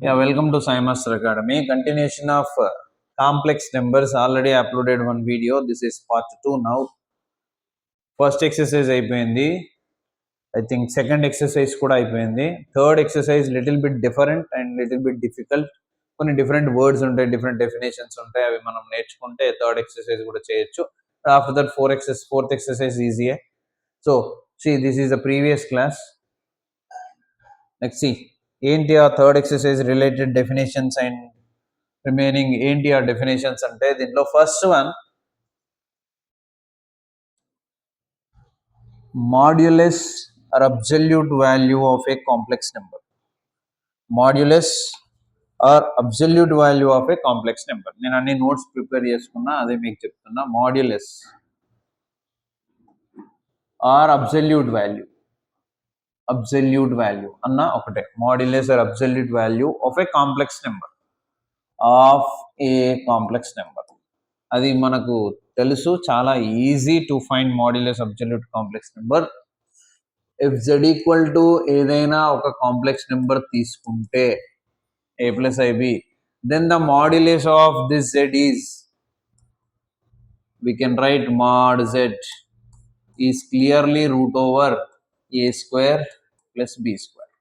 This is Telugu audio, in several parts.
Yeah, welcome to Sai Master Academy. Continuation of complex numbers. Already uploaded one video. This is part 2 now. First exercise అయిపోయింది. I think second exercise కూడా అయిపోయింది. Third exercise little bit different and little bit difficult. కొన్ని different words ఉంటాయి, different definitions ఉంటాయి. అవి మనం నేర్చుకుంటే third exercise కూడా చేయొచ్చు. After that fourth exercise easy. So see, this is the previous class. Next see. ఏంటి ఆ third exercise related definitions and remaining ఏంటి ఆ డెఫినేషన్స్ అంటే దీంట్లో first one modulus or absolute value of a complex number. Modulus or absolute value of a complex number. నేను అన్ని నోట్స్ ప్రిపేర్ చేసుకున్నా, అదే మీకు చెప్తున్నా. మాడ్యులస్ ఆర్ అబ్సల్యూట్ వాల్యూ అన్న ఒకటే. Modulus or absolute value of a complex number. అది మనకు తెలుసు, చాలా easy to find modulus absolute complex number. If z equal to ఏదైనా ఒక కాంప్లెక్స్ నెంబర్ తీసుకుంటే a plus i b, then the modulus of this z is, we can write mod z is clearly root over a square plus b square,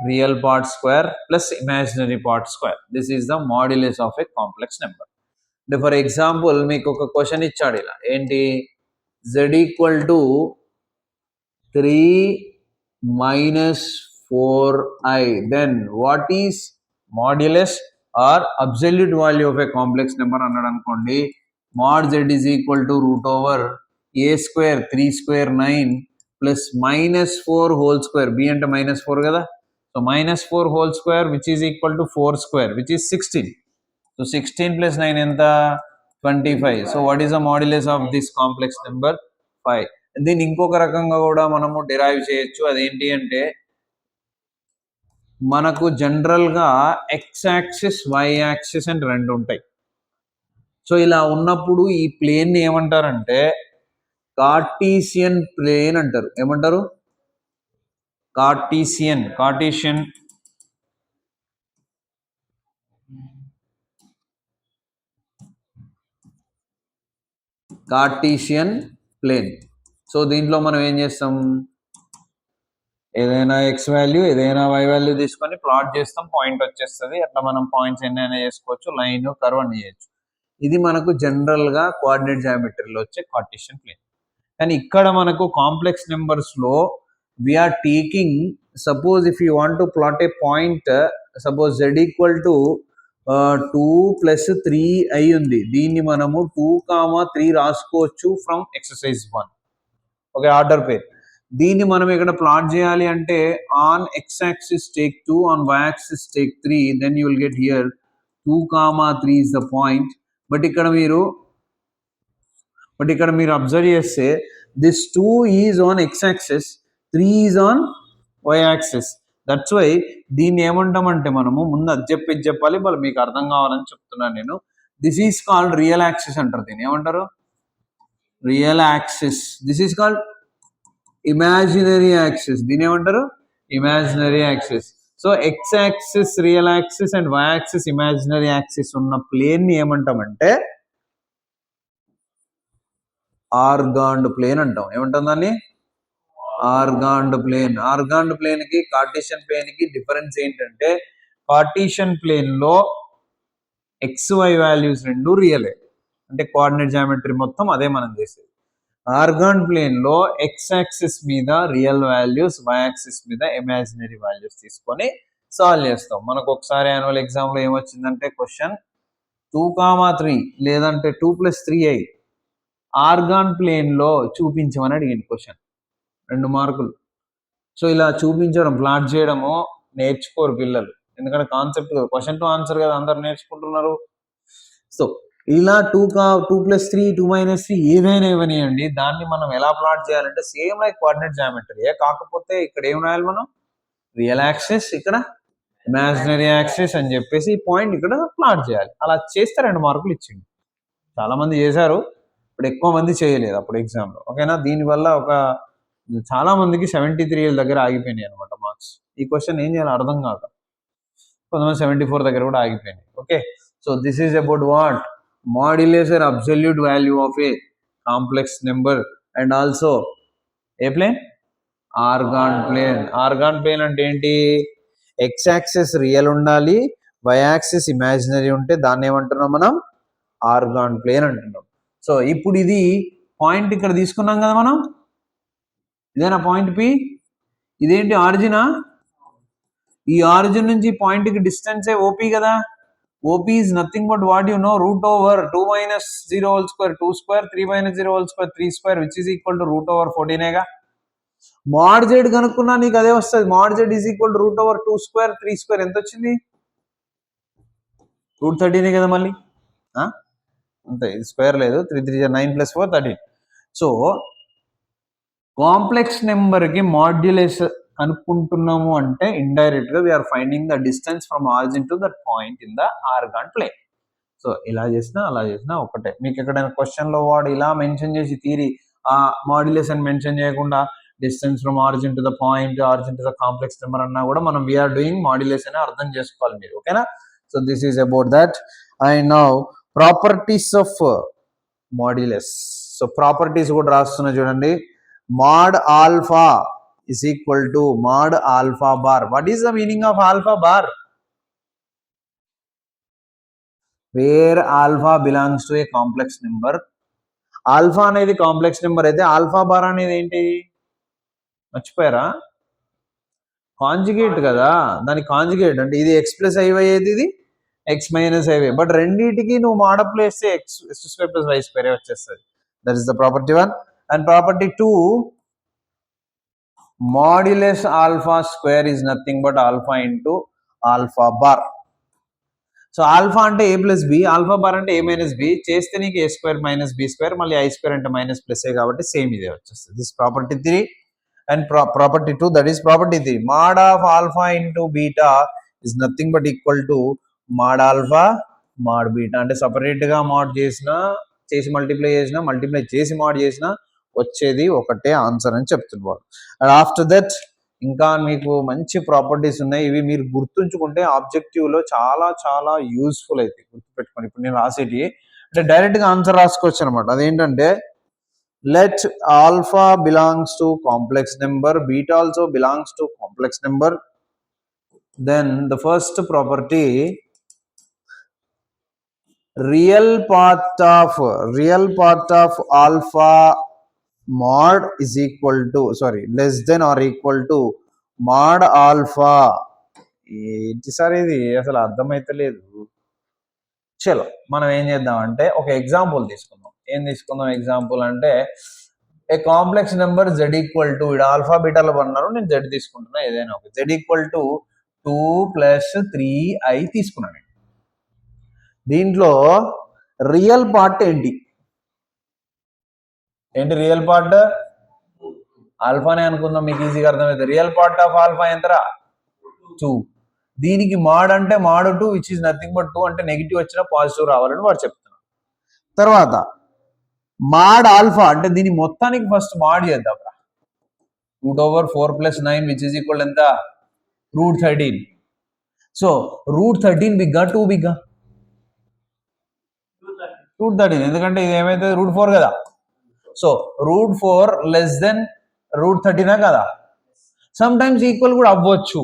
real part square plus imaginary part square. This is the modulus of a complex number. For example మీకు ఒక క్వశ్చన్ ఇచ్చాడు, ఇలా ఏంటి, z equal to 3 minus 4i, then what is modulus or absolute value of a complex number అన్నాడు అనుకోండి. mod z is equal to root over a square 3 square 9 plus minus 4 whole square, b అంటే minus 4 కదా, so minus 4 whole square which is equal to 4 square which is 16. So 16 plus 9 enta 25. So what is the modulus of this complex number? 5. దీన్ని ఇంకొక రకంగా కూడా మనము డిరైవ్ చేయొచ్చు. అదేంటి అంటే మనకు జనరల్గా ఎక్స్ యాక్సిస్ వై యాక్సిస్ అని రెండు ఉంటాయి. సో ఇలా ఉన్నప్పుడు ఈ ప్లేన్ని ఏమంటారంటే కార్టీసియన్ ప్లేన్ అంటారు. ఏమంటారు? Cartesian plane. సో దీంట్లో మనం ఏం చేస్తాం, ఏదైనా ఎక్స్ వాల్యూ ఏదైనా వై వాల్యూ తీసుకొని ప్లాట్ చేస్తాం, పాయింట్ వచ్చేస్తుంది. అట్లా మనం పాయింట్స్ ఎన్నైనా చేసుకోవచ్చు, లైన్ కర్వ్ అని చేయొచ్చు. ఇది మనకు జనరల్గా కోఆర్డినేట్ జామెట్రీలో వచ్చే కార్టీసియన్ ప్లేన్. కానీ ఇక్కడ మనకు కాంప్లెక్స్ నెంబర్స్లో we are taking, suppose if you want to plot a point, suppose z equal to 2 + 3i ఉంది. దీన్ని మనము 2, 3 రాసుకోవచ్చు from exercise 1. Okay, order pair. దీన్ని మనం ఇక్కడ ప్లాట్ చేయాలి అంటే on x axis take 2, on y axis take 3, then you will get here 2, 3 is the point. But ఇక్కడ మీరు అబ్జర్వ్ చేస్తే this 2 is on x axis, 3 is on y axis. That's why దీన్ని ఏమంటామంటే మనము ముందు అది చెప్పాలి, వాళ్ళు మీకు అర్థం కావాలని చెప్తున్నాను నేను. This is called real axis అంటారు. దీన్ని ఏమంటారు? Real axis. This is called imaginary axis. దీని ఏమంటారు? Imaginary axis. So x axis real axis and y axis imaginary axis ఉన్న ప్లేన్ ని ఏమంటామంటే ఆర్గాన్డ్ ప్లేన్ అంటాం. ఏమంటాం దాన్ని? Argand plane. ఆర్గాన్డ్ ప్లేన్ కి కార్టీసియన్ ప్లేన్ కి డిఫరెన్స్ ఏంటంటే, కార్టీసియన్ ప్లేన్ లో ఎక్స్ వై వాల్యూస్ రెండు రియలే, అంటే కోఆర్డినేట్ జామెట్రీ మొత్తం అదే మనం చేసేది. ఆర్గాన్ ప్లేన్ లో ఎక్స్ యాక్సిస్ మీద రియల్ వాల్యూస్, వై యాక్సిస్ మీద ఇమాజినరీ వాల్యూస్ తీసుకొని సాల్వ్ చేస్తాం. మనకు ఒకసారి యాన్యువల్ ఎగ్జామ్ లో ఏమొచ్చిందంటే క్వశ్చన్ 2, 3 లేదంటే 2 + 3i ఆర్గాన్ ప్లేన్ లో చూపించమని అడిగింది క్వశ్చన్. 2 మార్కులు. సో ఇలా చూపించడం, ప్లాట్ చేయడము నేర్చుకోరు పిల్లలు, ఎందుకంటే కాన్సెప్ట్ కదా, క్వశ్చన్ టు ఆన్సర్ కదా అందరు నేర్చుకుంటున్నారు. సో ఇలా 2 + 3, 2 - 3 ఏదైనా ఇవ్వనియండి, దాన్ని మనం ఎలా ప్లాట్ చేయాలంటే సేమ్ లైక్ కోఆర్డినేట్ జామెట్రీ. కాకపోతే ఇక్కడ ఏం రాయాలి మనం? రియల్ యాక్సిస్, ఇక్కడ ఇమాజినరీ యాక్సిస్ అని చెప్పేసి ఈ పాయింట్ ఇక్కడ ప్లాట్ చేయాలి. అలా చేస్తే 2 మార్కులు ఇచ్చింది. చాలా మంది చేశారు, ఇప్పుడు ఎక్కువ మంది చేయలేదు అప్పుడు ఎగ్జామ్లో. ఓకేనా? దీనివల్ల చాలా మందికి 73 దగ్గర ఆగిపోయినాయి అనమాట మార్క్స్. ఈ క్వశ్చన్ ఏం చేయాలి అర్థం కాక. కొంతమంది 74 దగ్గర కూడా ఆగిపోయింది. Okay, so this is about what modulus or absolute value of a complex number and also a plane Argand plane. Argand plane అంటే ఏంటి? ఎక్స్ యాక్సిస్ రియల్ ఉండాలి, వై యాక్సిస్ ఇమాజినరీ ఉంటే దాన్ని ఏమంటున్నాం మనం? ఆర్గాన్ ప్లేన్ అంటున్నాం. సో ఇప్పుడు ఇది పాయింట్ ఇక్కడ తీసుకున్నాం కదా మనం, ఇదేనా పాయింట్ పి? ఇదేంటి ఆరిజినా? ఈ ఆరిజిన్ నుంచి పాయింట్కి డిస్టెన్స్ ఓపీ కదా. OP is nothing but what you know root over 2 minus 0 whole square 2 square 3 minus 0 whole square 3 square which is equal to root over 14గా. మాడ్ జెడ్ కనుక్కున్నా నీకు అదే వస్తుంది. Mod z is equal to root over 2 square 3 square ఎంత వచ్చింది? రూట్ 13 కదా మళ్ళీ అంతే, ఇది స్క్వేర్ లేదు. 3 3 9 ప్లస్ 4 13. సో కాంప్లెక్స్ నెంబర్కి మాడ్యులస్ అనుకుంటున్నాము అంటే ఇండైరెక్ట్ గా we're finding the distance from origin to that point in the Argand plane. So ఇలా చేసినా అలా చేసినా ఒకటే. మీకు ఎక్కడైనా క్వశ్చన్ లో వాడు ఇలా మెన్షన్ చేసి థియరీ ఆ మాడ్యులస్ అని మెన్షన్ చేయకుండా distance from origin to the point, origin to the complex number అన్నా కూడా మనం వీఆర్ డూయింగ్ మాడ్యులస్ అని అర్థం చేసుకోవాలి మీరు. ఓకేనా? So this is about that. And now properties of modulus. So properties కూడా రాస్తున్నా చూడండి. mod alpha is equal to mod alpha bar. What is the meaning of alpha bar? Where alpha belongs to a complex number. Alpha అనేది కాంప్లెక్స్ నెంబర్ అయితే ఆల్ఫా బార్ అనేది ఏంటి మర్చిపోయారా? కాంజుగేట్ కదా. దాని కాంజుగేట్ అంటే ఇది ఎక్స్ ప్లస్ ఐవై అయితే ఇది ఎక్స్ మైనస్ ఐవై. బట్ రెండింటికి నువ్వు మోడప్ వేస్తే x square plus y square వచ్చేస్తుంది. That is the property 1. And property 2, modulus alpha square is nothing but alpha into alpha bar. So alpha అంటే a plus b, alpha bar అంటే ఏ మైనస్ బి చేస్తే నీకు a square minus b square, మళ్ళీ ఐ స్క్వేర్ అంటే మైనస్ ప్లస్ ఏ కాబట్టి సేమ్ ఇదే వచ్చేస్తుంది. This property 3. And property 2, that is property 3. Mod of alpha into beta is nothing but equal to mod alpha mod beta. అంటే సపరేట్ గా మాడ్ చేసినా, చేసి మల్టిప్లై చేసినా, మల్టిప్లై చేసి మాడ్ చేసినా వచ్చేది ఒకటే ఆన్సర్ అని చెప్తున్నారు. అండ్ ఆఫ్టర్ దట్ ఇంకా మీకు మంచి ప్రాపర్టీస్ ఉన్నాయి. ఇవి మీరు గుర్తుంచుకుంటే ఆబ్జెక్టివ్ లో చాలా చాలా యూస్ఫుల్ అయితే గుర్తుపెట్టుకోండి. ఇప్పుడు నేను రాసేటి అంటే డైరెక్ట్ గా ఆన్సర్ రాసుకోవచ్చు అనమాట. అదేంటంటే let alpha belongs to complex number, beta also belongs to complex number. Then the first property, real part of alpha mod is equal to less than or equal to mod alpha. ఏంటి సార్ ఇది అసలు అర్థమైతే లేదు. చలో మనం ఏం చేద్దామంటే ఒక ఎగ్జాంపుల్ తీసుకుందాం. ఏం తీసుకుందాం ఎగ్జాంపుల్ అంటే a complex number z equal to ఇక్కడ ఆల్ఫా బీటాలో అన్నారు, నేను z తీసుకుంటున్నా ఏదైనా ఒక z equal to 2 plus 3i తీసుకున్నాను. దీంట్లో రియల్ పార్ట్ ఏంటి రియల్ పార్ట్ ఆల్ఫానే అనుకుందాం, మీకు ఈజీగా అర్థమైంది. రియల్ పార్ట్ ఆఫ్ ఆల్ఫా ఎంతరా 2. దీనికి మాడ్ అంటే mod 2 which is nothing but 2 అంటే నెగిటివ్ వచ్చినా పాజిటివ్ రావాలని వాడు చెప్తున్నాడు. తర్వాత మాడ్ ఆల్ఫా అంటే దీని మొత్తానికి ఫస్ట్ మాడ్ చేద్దాం. Root over 4 plus 9 which is equal ఎంత రూట్ 13. సో రూట్ 13 బిగ్గా 2 బిగ్గా రూట్ 13, ఎందుకంటే ఇది ఏమైతే రూట్ 4 కదా. So root 4 less than root 13 కదా. సమ్ టైమ్స్ ఈక్వల్ కూడా అవ్వచ్చు.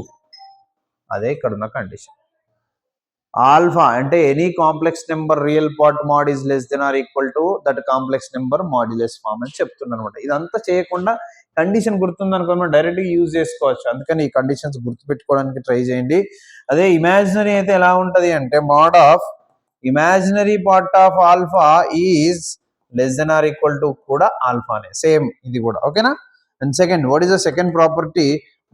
అదే ఇక్కడ ఉన్న కండిషన్. ఆల్ఫా అంటే any complex number real part mod is less than or equal to that complex number modulus form అని చెప్తున్నాను అనమాట. ఇదంతా చేయకుండా కండిషన్ గుర్తుందనుకో మనం డైరెక్ట్ గా యూజ్ చేసుకోవచ్చు. అందుకని ఈ కండిషన్స్ గుర్తుపెట్టుకోవడానికి ట్రై చేయండి. అదే ఇమాజినరీ అయితే ఎలా ఉంటది అంటే mod of imaginary part of alpha is less than or equal to కూడా ఆల్ఫానే, సేమ్ ఇది కూడా. ఓకేనా? And second, what is the second property?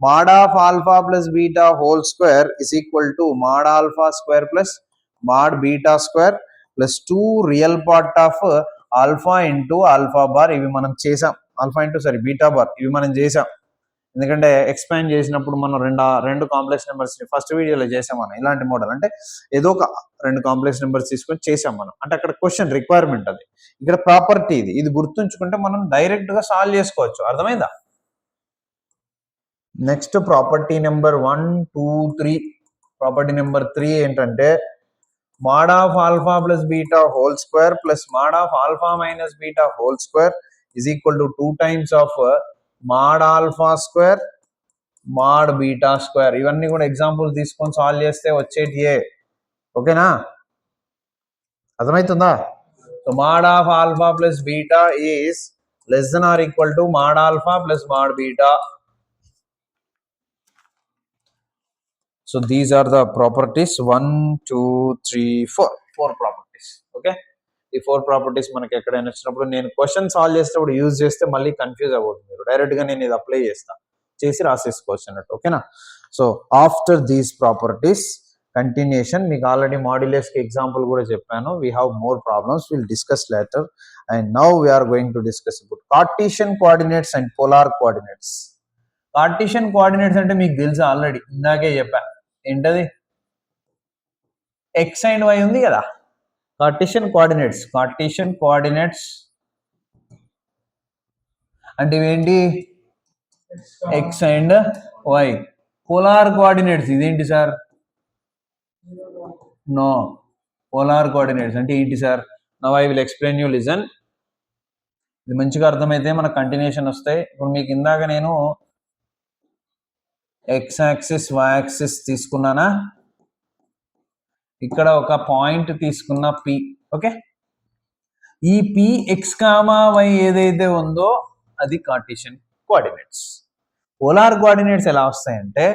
mod of alpha plus beta whole square is equal to mod alpha square plus mod beta square plus 2 real part of alpha into alpha bar. ఇవి మనం చేసాం. ఆల్ఫా ఇంటూ బీటా బార్ ఇవి మనం చేసాం. ఎందుకంటే ఎక్స్పాండ్ చేసినప్పుడు మనం రెండు కాంప్లెక్స్ నెంబర్స్ ఫస్ట్ వీడియోలో చేసాం మనం. ఇలాంటి మోడల్ అంటే ఏదో ఒక రెండు కాంప్లెక్స్ నెంబర్స్ తీసుకొని చేసాం మనం. అంటే అక్కడ క్వశ్చన్ రిక్వైర్మెంట్ అది, ఇక్కడ ప్రాపర్టీ ఇది గుర్తుంచుకుంటే మనం డైరెక్ట్ గా సాల్వ్ చేసుకోవచ్చు. అర్థమైందా? Next property number 1, 2, 3 property number 3 ఏంటంటే mod of alpha plus beta whole square plus mod of alpha minus beta whole square is equal to 2 times of mod alpha square mod beta square. ఇవన్నీ కూడా ఎగ్జాంపుల్స్ తీసుకొని సాల్వ్ చేస్తే వచ్చేటియే. ఓకేనా, అర్థమవుతుందా? So mod of alpha plus beta is less than or equal to mod alpha plus mod beta. So these are the properties 1, 2, 3, 4. 4 properties. Okay, ఈ 4 ప్రాపర్టీస్ మనకి ఎక్కడైనా వచ్చినప్పుడు నేను క్వశ్చన్ సాల్వ్ చేసేటప్పుడు యూజ్ చేస్తే మళ్ళీ కన్ఫ్యూజ్ అవ్వదు, మీరు డైరెక్ట్గా నేను ఇది అప్లై చేసి రాసేసుకోవచ్చు అన్నట్టు. ఓకేనా, so after these properties continuation, మీకు ఆల్రెడీ మాడ్యులస్కి ఎగ్జాంపుల్ కూడా చెప్పాను. We have more problems, will discuss later. And now we're going to discuss about Cartesian coordinates and polar coordinates. Cartesian coordinates అంటే మీకు తెలుసు, ఆల్రెడీ ఇందాకే చెప్పా. ఏంటది? ఎక్స్ అండ్ వై ఉంది కదా. కార్టీషియన్ కోఆర్డినేట్స్ అంటే ఏంటి? X and y. Polar coordinates ఇదేంటి సార్? నో, పోలార్ కోఆర్డినేట్స్ అంటే ఏంటి sir? Now I will explain you, listen. ఇది మంచిగా అర్థమైతే మనకు కంటిన్యూషన్ వస్తాయి. ఇప్పుడు మీకు ఇందాక నేను ఎక్స్ యాక్సిస్ వై యాక్సిస్ తీసుకున్నానా, ఇక్కడ ఒక పాయింట్ తీసుకున్న పి. ఓకే, ఈ పి ఎక్స్ కామా వై ఏదైతే ఉందో అది కార్టీషియన్ కోఆర్డినేట్స్. పోలార్ కోఆర్డినేట్స్ ఎలా వస్తాయంటే,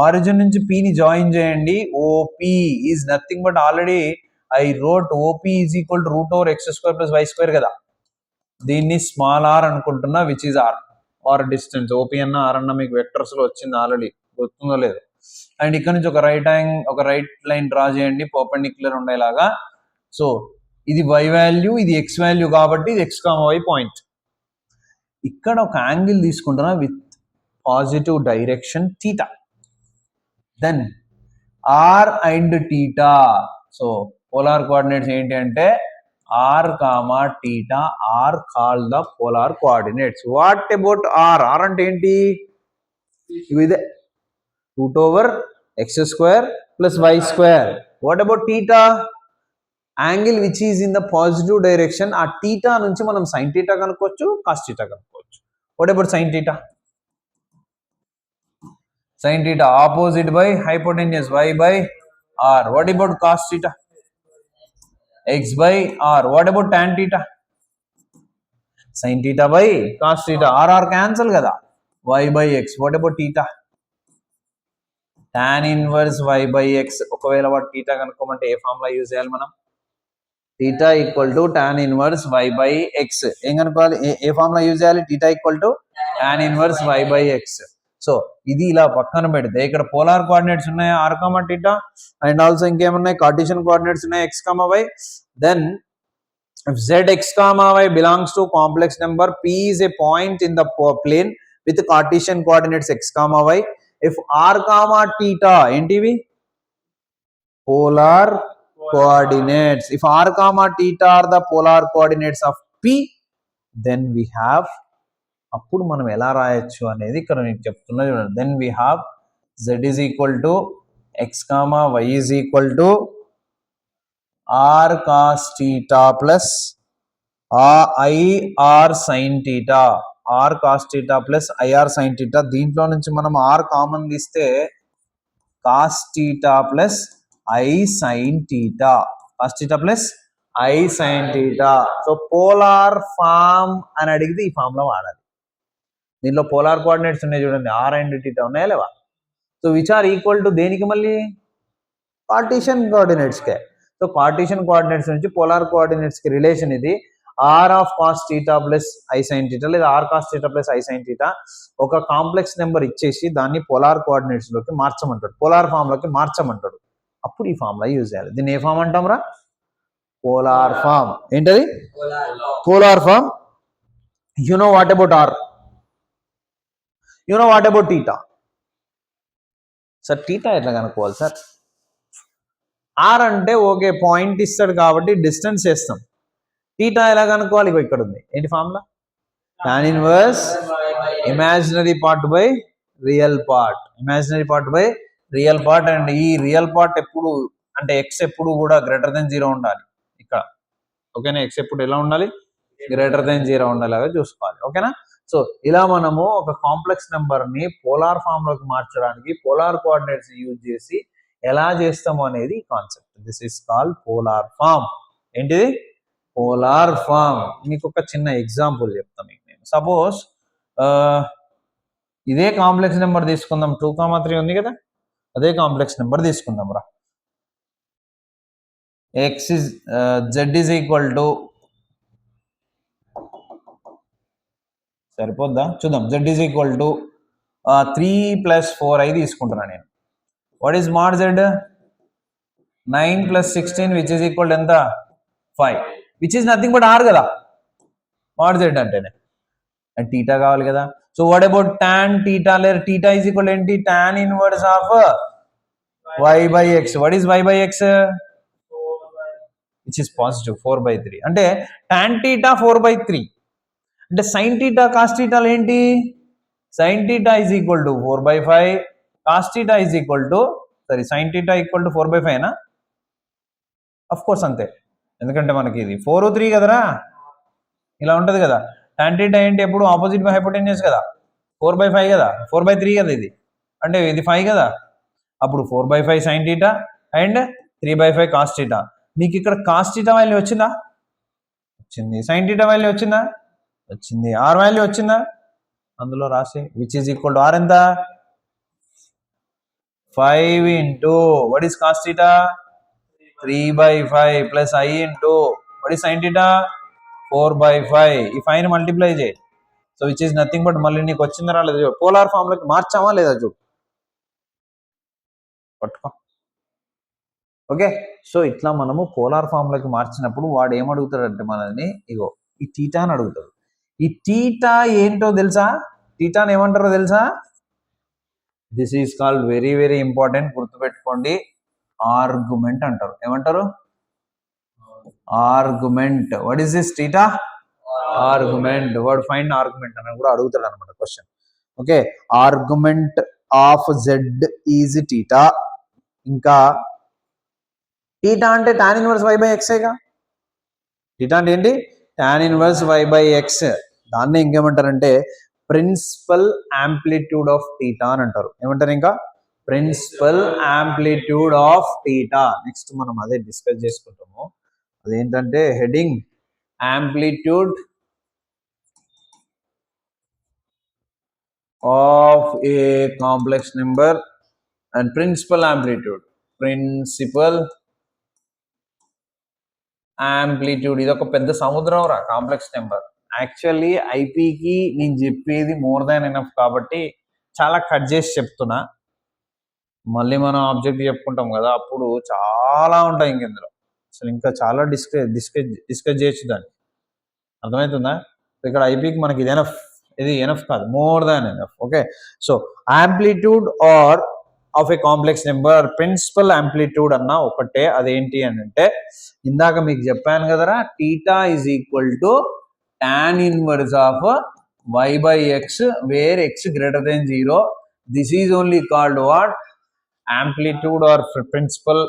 ఆరిజిన్ నుంచి పిని జాయిన్ చేయండి. OP is nothing but, already I wrote OP is equal to root over x square plus y square కదా. దీన్ని స్మాల్ ఆర్ అనుకుంటున్నా, which is r r distance. OP అన్న ఆర్ అన్న మీకు వెక్టర్స్ లో వచ్చింది ఆల్రెడీ, గుర్తుందో లేదు. అండ్ ఇక్కడ నుంచి ఒక రైట్ లైన్ డ్రా చేయండి పర్పెండిక్యులర్ ఉండేలాగా. సో ఇది వై వాల్యూ, ఇది ఎక్స్ వాల్యూ కాబట్టి ఇది ఎక్స్ కామా వై పాయింట్. ఇక్కడ ఒక యాంగిల్ తీసుకుంటున్నా with positive direction theta. Then r and theta. So polar coordinates ఏంటి అంటే r comma theta are called the polar coordinates. What about r? R అంటే ఏంటి? ఇదే root over x square plus y square. What about theta? Angle which is in the positive direction. ఆ థీటా నుంచి మనం సైన్ థీటా కనుక్కోవచ్చు, కాస్ థీటా కనుక్కోవచ్చు. What about sine theta? Sine theta opposite by hypotenuse y by r. What about cos theta? x by r. What about tan theta? Sin theta by cos theta. r cancel కదా, y by x. What about theta? tan inverse y by x. ఒకవేళ వాడు theta కనుక్కోమంటే ఏ ఫార్ములా యూజ్ చేయాలి మనం? theta equal to tan inverse y by x. ఏం కనుక్కోవాలి? ఏ ఫార్ములా యూజ్ చేయాలి? theta equal to tan inverse y by x. So ఇది ఇలా పక్కన పెడితే ఇక్కడ పోలార్ కోఆర్డినేట్స్ ఉన్నాయి r comma theta, and also ఇంకేమున్నాయి? కార్టీషియన్ కోఆర్డినేట్స్ ఉన్నాయి x comma y. Then if zx comma y belongs to complex number, p is a point in the plane with Cartesian coordinates x comma y. If r comma theta entivi polar coordinates, if r comma theta are the polar coordinates of p, then we have, అప్పుడు మనం ఎలా రాయొచ్చు అనేది ఇక్కడ నేను చెప్తున్నా చూడండి. Then we have z is equal to x comma y is equal to r cos theta plus ir sin theta. r cos theta plus ir sin theta. దీంట్లో నుంచి మనం r కామన్ తీస్తే cos theta plus i sin theta. cos theta plus i sin theta. So polar form అని అడిగితే ఈ ఫామ్ లో వాడాలి. దీనిలో పోలార్ కోఆర్డినేట్స్ ఉన్నాయి చూడండి, r అండ్ theta ఉన్నాయా లేవా? So which are equal to దేనికి? మళ్ళీ కార్టీషియన్ కోఆర్డినేట్స్ కే. సో కార్టీషియన్ కోఆర్డినేట్స్ నుంచి పోలార్ కోఆర్డినేట్స్ కి రిలేషన్ ఇది r of cos theta plus i sin theta లేదా r cos theta plus i sin theta. ఒక కాంప్లెక్స్ నెంబర్ ఇచ్చేసి దాన్ని పోలార్ కోఆర్డినేట్స్ లోకి మార్చమంటాడు, పోలార్ ఫామ్ లోకి మార్చమంటాడు. అప్పుడు ఈ ఫార్ములా యూజ్ చేయాలి. దీన్ని ఏ ఫామ్ అంటాం రా? Polar form. ఏంటది? Polar form. You know what about r? You know what about theta? Sir theta ఎట్లా కనుక్కోవాలి సార్? r అంటే ఓకే పాయింట్ ఇస్తాడు కాబట్టి డిస్టెన్స్ చేస్తాం. theta ఎలా కనుక్కోవాలి? ఇక్కడ ఉంది. ఏంటి formula? tan inverse imaginary part by real part. Imaginary part by real part and ఈ రియల్ పార్ట్ ఎప్పుడు అంటే ఎక్స్ ఎప్పుడు కూడా గ్రేటర్ దెన్ 0 ఉండాలి ఇక్కడ. ఓకేనా, ఎక్స్ ఎప్పుడు ఎలా ఉండాలి, గ్రేటర్ దెన్ 0 ఉండేలాగా చూసుకోవాలి. ఓకేనా, సో ఇలా మనము ఒక కాంప్లెక్స్ నెంబర్ ని పోలార్ ఫామ్ లోకి మార్చడానికి పోలార్ కోఆర్డినేట్స్ యూజ్ చేసి ఎలా చేస్తాము అనేది concept. This is called polar form. ఏంటిది, పోలార్ ఫామ్. మీకు ఒక చిన్న ఎగ్జాంపుల్ చెప్తాను మీకు నేను. సపోజ్ ఇదే కాంప్లెక్స్ నెంబర్ తీసుకుందాం, 2,3 ఉంది కదా, అదే కాంప్లెక్స్ నెంబర్ తీసుకుందాం రా. X is z is equal to, సరిపోద్దా చూద్దాం, Z is equal to 3 + 4i తీసుకుంటున్నాను నేను. What is mod z, 9 + 16 which is equal ఎంత, 5, which is nothing but r కదా మాడ్ జెడ్ అంటేనే. అండ్ టీటా కావాలి కదా. So what about tan theta, లేర్ టీటా ఈజ్ ఈక్వల్ ఏంటి, tan inverse of y/x. What is y/x, which is positive 4/3. అంటే tan టీటా 4/3. అంటే sin టీటా cos టీటాలు ఏంటి, sin theta is equal to 4/5, cos theta is equal to sin theta equal to 4/5 నా, అఫ్ కోర్స్ అంతే, ఎందుకంటే మనకి ఇది 4, 3 కదరా, ఇలా ఉంటది కదా. tan టీటా ఏంటి, ఎప్పుడు ఆపోజిట్ బై హైపోటెన్యూస్ కదా, 4/5 కదా, 4/3 కదా ఇది, అంటే ఇది 5 కదా. అప్పుడు 4/5 sin theta and 3/5 cos theta. నీకు ఇక్కడ cos టీటా వాల్యూ వచ్చిందా, వచ్చింది. sin టీటా వాల్యూ వచ్చిందా, వచ్చింది. ఆర్ వాల్యూ వచ్చిందా, అందులో రాసి, which is equal to r ఎంత, 5 into what is cos theta 3/5 plus i into what is sin theta 4/5. ఈ 5 ని మల్టిప్లై చేయి. So which is nothing but, మళ్ళీ నీకు వచ్చిందా రాలేదు, పోలార్ ఫామ్ లోకి మార్చామా లేదా చూడు, పట్టుకో. ఓకే, సో ఇట్లా మనము పోలార్ ఫామ్ లోకి మార్చినప్పుడు వాడు ఏమడుగుతాడంటే మనల్ని, ఇగో ఈ టీటా అని అడుగుతాడు. ఈ టీటా ఏంటో తెలుసా, టీటాని ఏమంటారో తెలుసా, this is called very very important, గుర్తుపెట్టుకోండి, ఆర్గ్యుమెంట్ అంటారు. ఏమంటారు, argument. What is this theta, argument. వాడు ఫైండ్ ఆర్గ్యుమెంట్ అని కూడా అడుగుతాడు అనమాట question. Okay, argument of z is theta. ఇంకా టీటా అంటే tan ఇన్వర్స్ y/x గా. టీటా అంటే ఏంటి, tan ఇన్వర్స్ y/x. దాన్ని ఇంకేమంటారంటే ప్రిన్సిపల్ యాంప్లిట్యూడ్ ఆఫ్ టీటా అని అంటారు. ఏమంటారు ఇంకా, principal amplitude of theta. Next మనం అదే డిస్కస్ చేసుకుంటాము. అదేంటంటే heading amplitude of a complex number and principal amplitude. Principal amplitude, ఇది ఒక పెద్ద సముద్రం రా కాంప్లెక్స్ నెంబర్. యాక్చువల్లీ ఐపీకి నేను చెప్పేది మోర్ దాన్ ఎనఫ్ కాబట్టి చాలా కట్ చేసి చెప్తున్నా. మళ్ళీ మనం ఆబ్జెక్ట్ చెప్పుకుంటాం కదా, అప్పుడు చాలా ఉంటాయి ఇంకెందులో, అసలు ఇంకా చాలా డిస్కస్ చేయొచ్చు దాన్ని. అర్థమవుతుందా, ఇక్కడ ఐపీకి మనకి ఇది ఎనఫ్, ఇది ఎనఫ్ కాదు, more than enough. Okay, so amplitude or of a complex number, principal amplitude అన్న ఒకటే. అదేంటి అని అంటే ఇందాక మీకు చెప్పాను కదరా, theta is equal to tan inverse of y/x where x greater than 0. This is only called what, amplitude or principal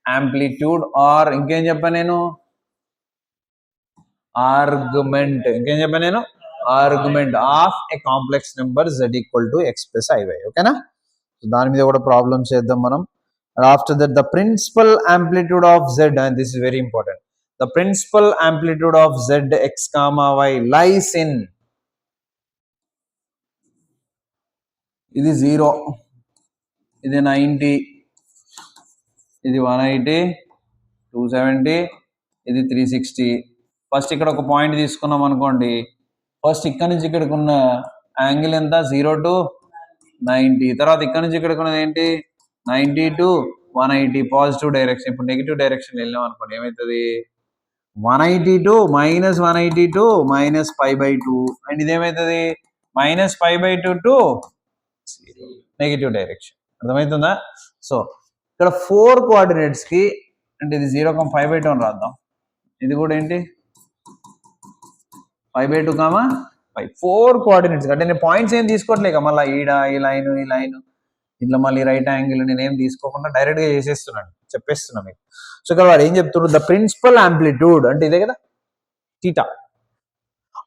amplitude or ఇంకేం చెప్పాను నేను, ఆర్గ్యుమెంట్. ఇంకేం చెప్పాను నేను, argument of a complex number z equal to x plus iy. ఓకేనా, దాని మీద కూడా ప్రాబ్లమ్స్ చేద్దాం మనం. After that, the principal amplitude of z, and this is very important, the principal amplitude of z x comma y lies in, ఇది 0, ఇది 90, ఇది 180, 270, ఇది 360. ఫస్ట్ ఇక్కడ ఒక పాయింట్ తీసుకున్నాం అనుకోండి, ఫస్ట్ ఇక్కడ నుంచి ఇక్కడికి ఉన్న యాంగిల్ ఎంత, 0 to 90. తర్వాత ఇక్కడ నుంచి ఇక్కడికి ఉన్నది ఏంటి, 90 to 180 పాజిటివ్ డైరెక్షన్. ఇప్పుడు నెగిటివ్ డైరెక్షన్ వెళ్ళాం అనుకోండి, ఏమవుతుంది, 182 మైనస్ 182 మైనస్ π/2, అండ్ ఇదేమవుతుంది మైనస్ π/2 టు నెగిటివ్ డైరెక్షన్. అర్థమవుతుందా, సో ఇక్కడ 4 కోఆర్డినేట్స్ కి, అంటే ఇది 0,5/2 అని రాద్దాం, ఇది కూడా ఏంటి π/2, 4 కోఆర్డినేట్స్. అంటే నేను పాయింట్స్ ఏం తీసుకోవట్లేక, మళ్ళీ ఈడ ఈ లైన్ ఇట్లా మళ్ళీ రైట్ యాంగిల్ నేనేం తీసుకోకుండా డైరెక్ట్గా చేసేస్తున్నాను, చెప్పేస్తున్నా మీకు. సో ఇక్కడ వాడు ఏం చెప్తున్నారు, ద ప్రిన్సిపల్ యాంప్లిట్యూడ్ అంటే ఇదే కదా theta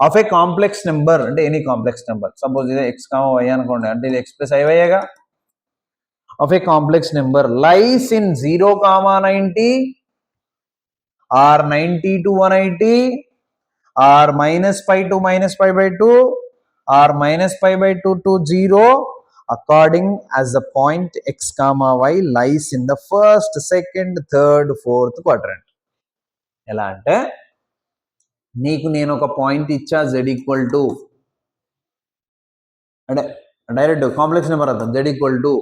of a complex number, అంటే ఎనీ కాంప్లెక్స్ నెంబర్, సపోజ్ ఇదే ఎక్స్ కామా వై అనుకోండి, అంటే ఇది ఎక్స్ ప్లస్ ఐవైగా, of a complex number lies in 0, 90 or 90 to 180 or minus pi to minus pi by 2 or minus pi by 2 to 0 according as the point x comma y lies in the first, second, third, fourth quadrant. ఎలా అంటే నీకు నేను ఒక పాయింట్ ఇచ్చా z ఈక్వల్ టు, అంటే డైరెక్ట్ కాంప్లెక్స్ నెంబర్ అవుతాం, z ఈక్వల్ టు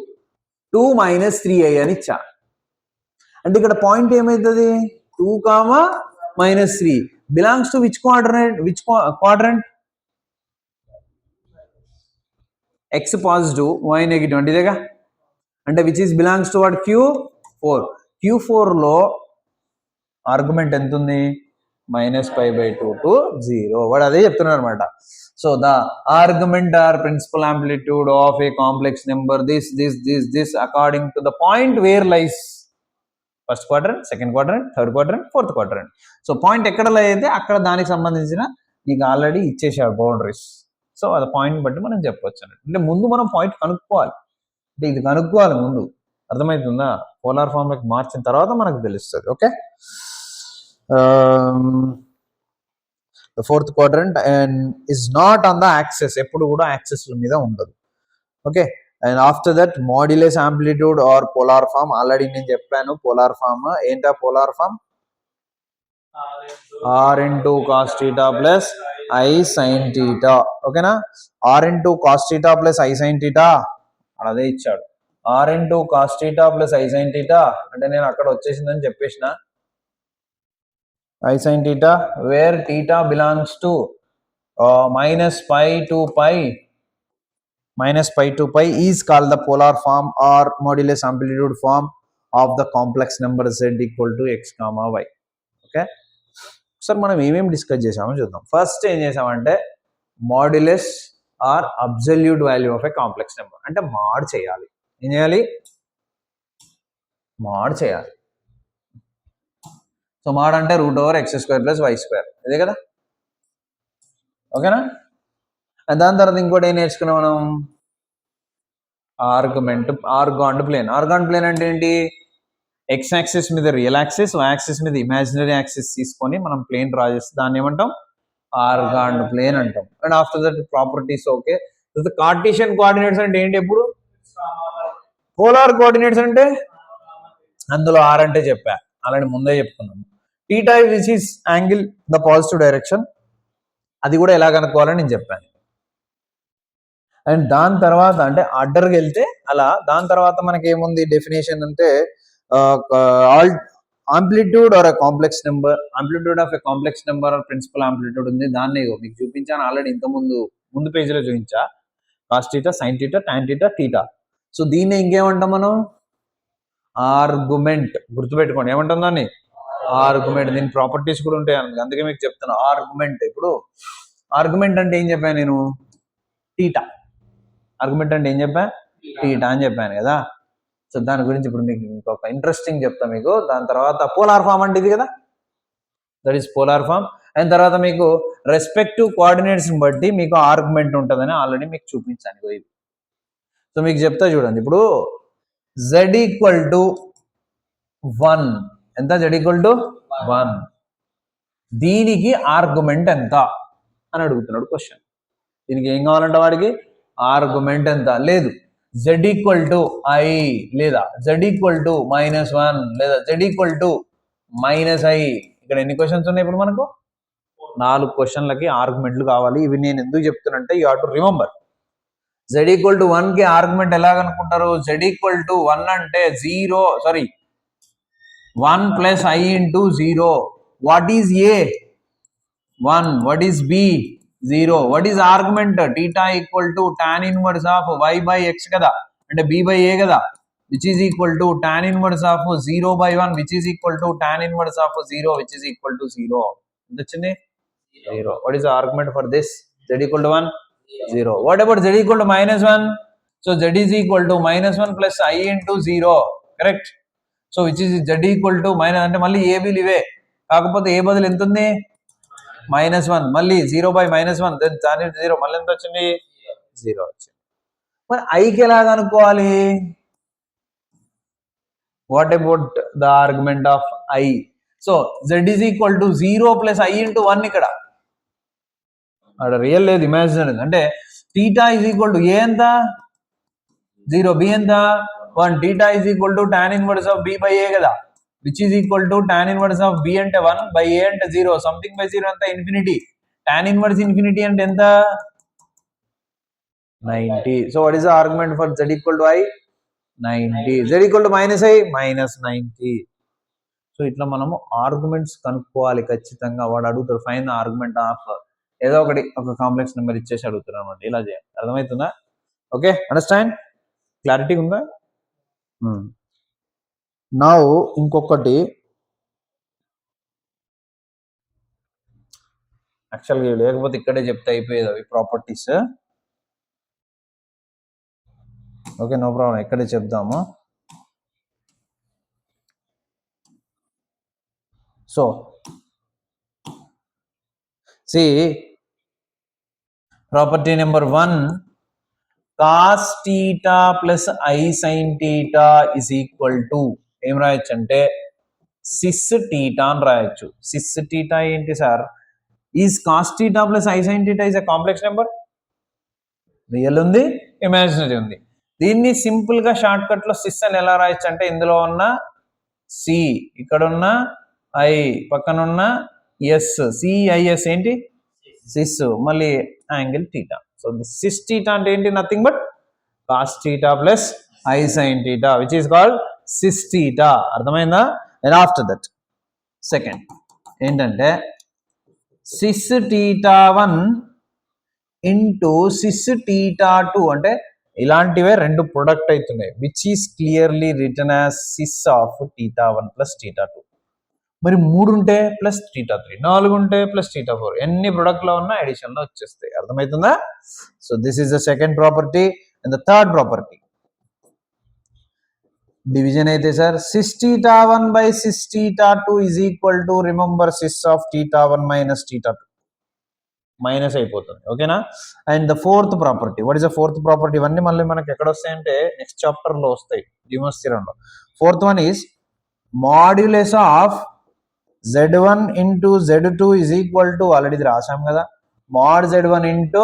2 - 3i అని ఇచ్చా. అంటే ఇక్కడ పాయింట్ ఏమవుతుంది, 2, -3 belongs to which quadrant? X positive, y negative అంటే ఇదేగా, అంటే which is belongs to what? Q4. Q4 లో ఆర్గ్యుమెంట్ ఎంత ఉంది, -π/2 to 0. వాడు అదే చెప్తున్నారు అనమాట. So the argument or principal amplitude of a complex number this according to the point where lies first quadrant, second quadrant, third quadrant, fourth quadrant. So point ఎక్కడ అయితే అక్కడ దానికి సంబంధించిన నీకు ఆల్రెడీ ఇచ్చేసాడు బౌండరీస్. సో అది పాయింట్ బట్టి మనం చెప్పవచ్చు అన్నట్టు. అంటే ముందు మనం పాయింట్ కనుక్కోవాలి, అంటే ఇది కనుక్కోవాలి ముందు, అర్థమవుతుందా? పోలార్ ఫార్మ్లోకి మార్చిన తర్వాత మనకు తెలుస్తుంది. Okay, the fourth quadrant and is not on the axis, ఎప్పుడు కూడా యాక్సెస్ మీద ఉండదు. Okay, and after that modulus amplitude or polar form, already నేను చెప్పాను పోలార్ ఫామ్ ఏంటా, polar form r into cos theta plus i sin theta. ఓకేనా, r into cos theta plus i sin theta అదే ఇచ్చాడు, r into cos theta plus i sin theta అంటే నేను అక్కడ వచ్చేసిందని చెప్పేసిన i sin theta where theta belongs to -π to π, -π to π is called the polar form or modulus amplitude form of the complex number z equal to x comma y. Okay, sir మనం ఏమేమి డిస్కస్ చేసామో చూద్దాం. ఫస్ట్ ఏం చేసామంటే modulus or absolute value of a complex number, అంటే మాడ్ చేయాలి. ఏం చేయాలి, మాడ్ చేయాలి. సో మాడ్ అంటే √x² + y², ఇదే కదా. ఓకేనా, దాని తర్వాత ఇంకోటి ఏం నేర్చుకున్నాం మనం, argument, Argand plane. Argand plane అంటే ఏంటి, ఎక్స్ యాక్సిస్ మీద రియల్ యాక్సిస్, వై యాక్సిస్ మీద ఇమాజినరీ యాక్సిస్ తీసుకొని మనం ప్లేన్ డ్రా చేస్తే దాన్ని ఏమంటాం, ఆర్గాండ్ ప్లేన్ అంటాం. And after that properties. Okay, Cartesian coordinates అంటే ఏంటి, ఎప్పుడు పోలార్ కోఆర్డినేట్స్ అంటే అందులో ఆర్ అంటే చెప్పా, అలాంటి ముందే చెప్పుకున్నాము. Theta which is angle the positive direction, అది కూడా ఎలా కనుక్కోవాలని నేను చెప్పాను. అండ్ దాని తర్వాత అంటే ఆర్డర్కి వెళ్తే అలా, దాని తర్వాత మనకి ఏముంది డెఫినేషన్ అంటే amplitude or a complex number, amplitude of a complex number or principal amplitude ఉంది. దాన్ని మీకు చూపించాను ఆల్రెడీ, ఇంత ముందు పేజీలో చూపించా, cos theta, sine theta, tan theta, theta. So దీన్ని ఇంకేమంటాం మనం, ఆర్గ్యుమెంట్. గుర్తుపెట్టుకోండి, ఏమంటాం దాన్ని, ఆర్గ్యుమెంట్. దీని ప్రాపర్టీస్ కూడా ఉంటాయి, అందుకే మీకు చెప్తాను ఆర్గ్యుమెంట్. ఇప్పుడు ఆర్గ్యుమెంట్ అంటే ఏం చెప్పాను నేను, థీటా. ఆర్గ్యుమెంట్ అంటే ఏం చెప్పా, థీటా అని చెప్పాను కదా. సో దాని గురించి ఇప్పుడు మీకు ఇంకొక ఇంట్రెస్టింగ్ చెప్తా మీకు. దాని తర్వాత పోలార్ ఫామ్ అంటే ఇది కదా, that is polar form. And తర్వాత మీకు రెస్పెక్టివ్ కోఆర్డినేట్స్ని బట్టి మీకు ఆర్గ్యుమెంట్ ఉంటుందని ఆల్రెడీ మీకు చూపించాను ఇది. సో మీకు చెప్తా చూడండి, ఇప్పుడు z ఈక్వల్ టు 1, ఎంత, z ఈక్వల్ టు 1, దీనికి ఆర్గ్యుమెంట్ ఎంత అని అడుగుతున్నాడు క్వశ్చన్. దీనికి ఏం కావాలంటే వాడికి ఆర్గ్యుమెంట్ ఎంత, లేదు z ఈక్వల్ టు i, లేదా z ఈక్వల్ టు -1, లేదా z ఈక్వల్ టు -i. ఇక్కడ ఎన్ని క్వశ్చన్స్ ఉన్నాయి ఇప్పుడు మనకు, 4 క్వశ్చన్లకి ఆర్గ్యుమెంట్లు కావాలి. ఇవి నేను ఎందుకు చెప్తున్నంటే you have to remember. z equal to 1 కి ఆర్గ్యుమెంట్ ఎలా కనుక్కుంటారు, z ఈక్వల్ టు 1 అంటే 1 + i × 0. What is a, 1, what is b, 0. What is argument, θ equal to tan inverse of y/x కదా, అంటే b/a కదా, which is equal to tan inverse of 0/1, which is equal to tan inverse of 0, which is equal to 0. ఎంత వచ్చింది, 0. What is argument for this, z equal to 1, 0. What about z equal to -1, so z is equal to -1 plus I into 0, correct. So which is z equal to minus అంటే మళ్ళీ ఏబీలు ఇవే, కాకపోతే ఏ బదులు ఎంత ఉంది -1, మళ్ళీ 0/-1, దెన్ దాని 0, మళ్ళీ ఎంత వచ్చింది 0 వచ్చింది. మరి ఐకి ఎలా కనుక్కోవాలి? What about the argument of I? So z is equal to 0 plus I into 1, ఇక్కడ అక్కడ రియల్ లేదు, ఇమాజినరీ. అంటే theta is equal to a ఎంత 0, బి ఎంత 1, theta is equal to tan inverse of b by a కదా, which is equal to tan inverse of b అంటే 1 బై ఏ అంటే 0, సంథింగ్ బై 0 అంతా ఇన్ఫినిటీ. tan ఇన్వర్స్ ఇన్ఫినిటీ అంటే ఎంత 90. So what is the argument for z equal to I 90, z equal to -i -90. So ఇట్లా మనము ఆర్గ్యుమెంట్స్ కనుక్కోవాలి ఖచ్చితంగా. వాడు అడుగుతాడు ఫైన్ ద ఆర్గ్యుమెంట్ ఆఫ్ ఏదో ఒకటి, ఒక కాంప్లెక్స్ నెంబర్ ఇచ్చేసి అడుగుతారు అనమాట. ఇలా చేయాలి. అర్థమవుతుందా? Okay, understand? క్లారిటీ ఉందా? నౌ ఇంకొకటి, యాక్చువల్గా లేకపోతే ఇక్కడే చెప్తే అయిపోయేది అవి ప్రాపర్టీస్. ఓకే, నో ప్రాబ్లం, ఇక్కడే చెప్దాము. So see property number 1, cos theta plus I sin theta is equal to ఏం రాయొచ్చు అంటే sis theta అని రాయొచ్చు. sis theta ఏంటి sir? Is cos theta plus I sin theta is a complex number? Real ఉంది, ఇమాజినరీ ఉంది. దీన్ని సింపుల్ గా షార్ట్ కట్ లో సిస్ అని ఎలా రాయొచ్చు అంటే ఇందులో ఉన్న సి, ఇక్కడ ఉన్న ఐ, పక్కన ఉన్న ఎస్, సిఐఎస్ ఏంటి సిస్, మళ్ళీ angle theta. So cis theta అంటే ఏంటి? Nothing but cos theta plus I sine theta, which is called cis theta. అర్థమైందా? అండ్ ఆఫ్టర్ దట్ సెకండ్ ఏంటంటే sys theta 1 into cis theta 2, అంటే ఇలాంటివే రెండు ప్రొడక్ట్ అవుతున్నాయి, which is clearly return as cis of theta 1 plus theta 2. మరి 3 ఉంటే ప్లస్ థీటా 3, 4 ఉంటే ప్లస్ థీటా 4, ఎన్ని ప్రొడక్ట్ లో ఉన్నా ఎడిషన్ లో వచ్చేస్తాయి. అర్థమవుతుందా? So this is the second property. And the third property division అయితే sir cis theta 1 by cis theta 2 is equal to, remember, cis of theta 1 minus theta 2, minus అయిపోతుంది. ఓకేనా? And the fourth property, what is the fourth property? ఇవన్నీ మళ్ళీ మనకి ఎక్కడ వస్తాయంటే నెక్స్ట్ చాప్టర్ లో వస్తాయి, డ్యూమస్ థియరమ్ లో. Fourth one is modulus of z1 into z2 is equal to, already ఇది రాసాం కదా, mod z1 into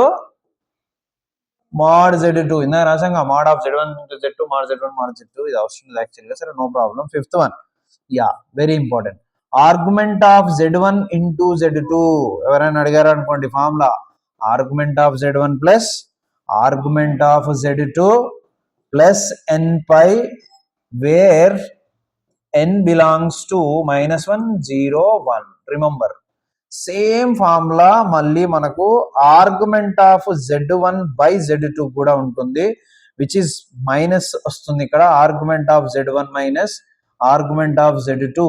mod z2, ఇందా రాసాంగా, mod of z1 into z2 mod z1 mod z2. ఇది అవసరం లేదు యాక్చువల్గా, సరే no problem. Fifth one, yeah very important, argument of z1 into z2. ఎవరైనా అడిగారు అనుకోండి formula, argument of z1 plus argument of z2 plus n pi where n belongs to -1 0 1. Remember, same formula మళ్ళీ మనకు argument of z1 by z2 కూడా ఉంటుంది, విచ్ ఇస్ మైనస్ వస్తుంది ఇక్కడ, argument of z1 minus argument of z2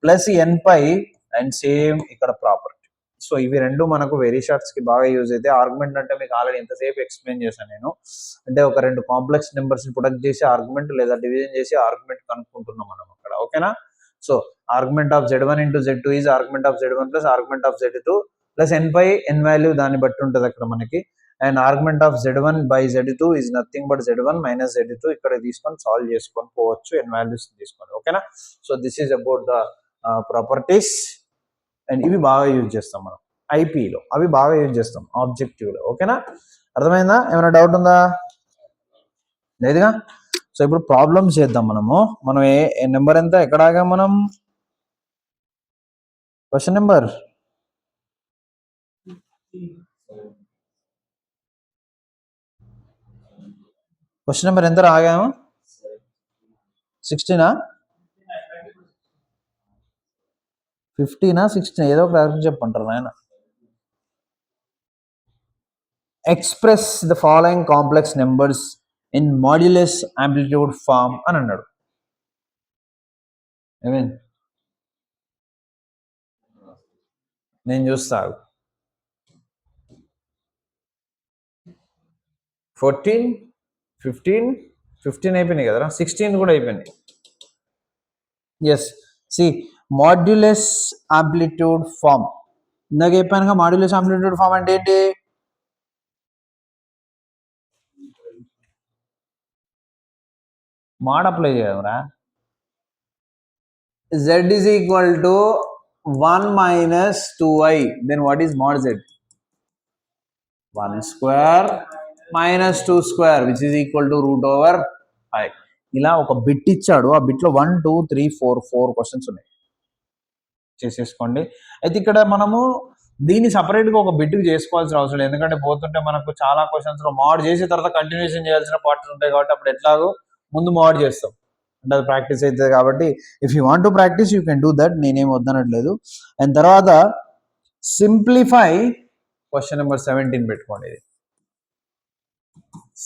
plus n pi, and same ఇక్కడ ప్రాపర్టీ. సో ఇవి రెండు మనకు వెరీ షార్ట్స్ కి బాగా యూజ్ అయితే. ఆర్గ్యుమెంట్ అంటే మీకు ఆల్రెడీ ఎంతసేపు ఎక్స్ప్లెయిన్ చేశాను నేను, అంటే ఒక రెండు కాంప్లెక్స్ నెంబర్స్ ప్రొడక్ట్ చేసి ఆర్గ్యుమెంట్ లేదా డివిజన్ చేసి ఆర్గ్యుమెంట్ కనుక్కుంటున్నాం మనం అక్కడ. ఓకేనా? So argument of z1 into z2 is argument of z1 plus argument of z2 plus n pi n value దాన్ని బట్టి ఉంటుంది అక్కడ మనకి. And argument of z1 by z2 is nothing but z1 minus z2. ఇక్కడ తీసుకొని సాల్వ్ చేసుకొని పోవచ్చు n వాల్యూస్ తీసుకొని. ఓకేనా? So this is about the properties. And ఇవి బాగా యూజ్ చేస్తాం మనం ఐపీలో, అవి బాగా యూజ్ చేస్తాం ఆబ్జెక్టివ్లో. ఓకేనా? అర్థమైందా? ఏమైనా డౌట్ ఉందా? లేదుగా. సో ఇప్పుడు ప్రాబ్లమ్స్ చేద్దాం మనము. మనం ఏ నెంబర్ ఎంత ఎక్కడ ఆగాం మనం? క్వశ్చన్ నెంబర్ ఎంత ఆగాము? 16 15 16 ఏదో ఒక చెప్పంటారు నాయన. Express the following complex numbers in modulus amplitude form అని అన్నాడు. నేను చూస్తా. 14 15 అయిపోయినాయి కదరా, 16 కూడా అయిపోయినాయి. Yes, C modulus amplitude form. ఇందాక చెప్పానుగా మాడ్యులస్ ఆంప్లిట్యూడ్ ఫామ్ అంటే ఏంటి? మాడ్ అప్లై చేయరా. Z is equal to 1 minus 2i. Then what is mod Z? 1 square minus 2 square, which is equal to root over I. ఇలా ఒక బిట్ ఇచ్చాడు, ఆ బిట్లో 1 2 3 4 క్వశ్చన్స్ ఉన్నాయి, చేసేసుకోండి. అయితే ఇక్కడ మనము దీన్ని సపరేట్గా ఒక బిట్కి చేసుకోవాల్సిన అవసరం లేదు, ఎందుకంటే పోతుంటే మనకు చాలా క్వశ్చన్స్లో మాడ్ చేసిన తర్వాత కంటిన్యూషన్ చేయాల్సిన పార్ట్స్ ఉంటాయి కాబట్టి అప్పుడు ఎట్లాగో ముందు మాడ్ చేస్తాం అంటే అది ప్రాక్టీస్ అవుతుంది. కాబట్టి if you want to practice you can do that, నేనేం వద్దనట్లేదు. అండ్ తర్వాత సింప్లిఫై క్వశ్చన్ నెంబర్ 17 పెట్టుకోండి.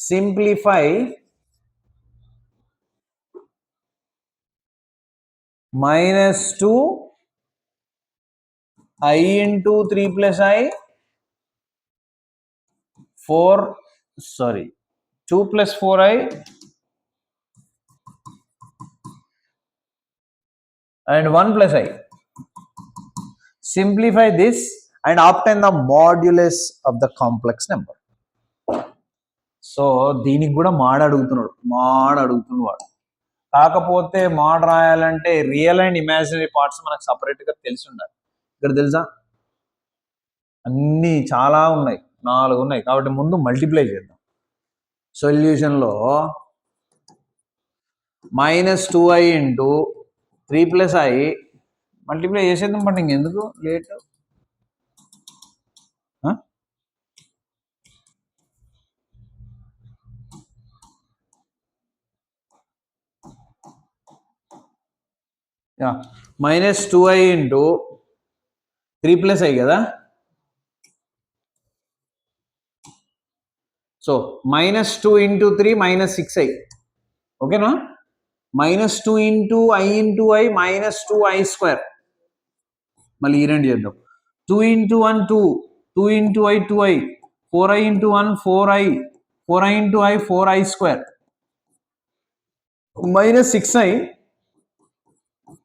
Simplify -2 I into 3 plus I 2 plus 4i and 1 plus I. Simplify this and obtain the modulus of the complex number. So దీనికి కూడా మాడ్ అడుగుతున్నాడు వాడు. కాకపోతే మాడ్ రాయాలంటే రియల్ అండ్ ఇమాజినరీ పార్ట్స్ మనకు సపరేట్గా తెలిసి ఉండాలి. ఇక్కడ తెలుసా అన్నీ చాలా ఉన్నాయి, 4 ఉన్నాయి, కాబట్టి ముందు మల్టిప్లై చేద్దాం. సొల్యూషన్లో -2i into 3 plus I multiply చేసేద్దాం. బట్ ఇంకెందుకు late, -2i into 3 plus I కదా. సో -2 ఇంటూ 3 -6i, ఓకేనా. -2 into I into I -2i square. మళ్ళీ ఈ రెండు చేద్దాం. 2 into 1 2, 2 into I 2i, 4i into 1 4i, 4i into I 4i square, -6i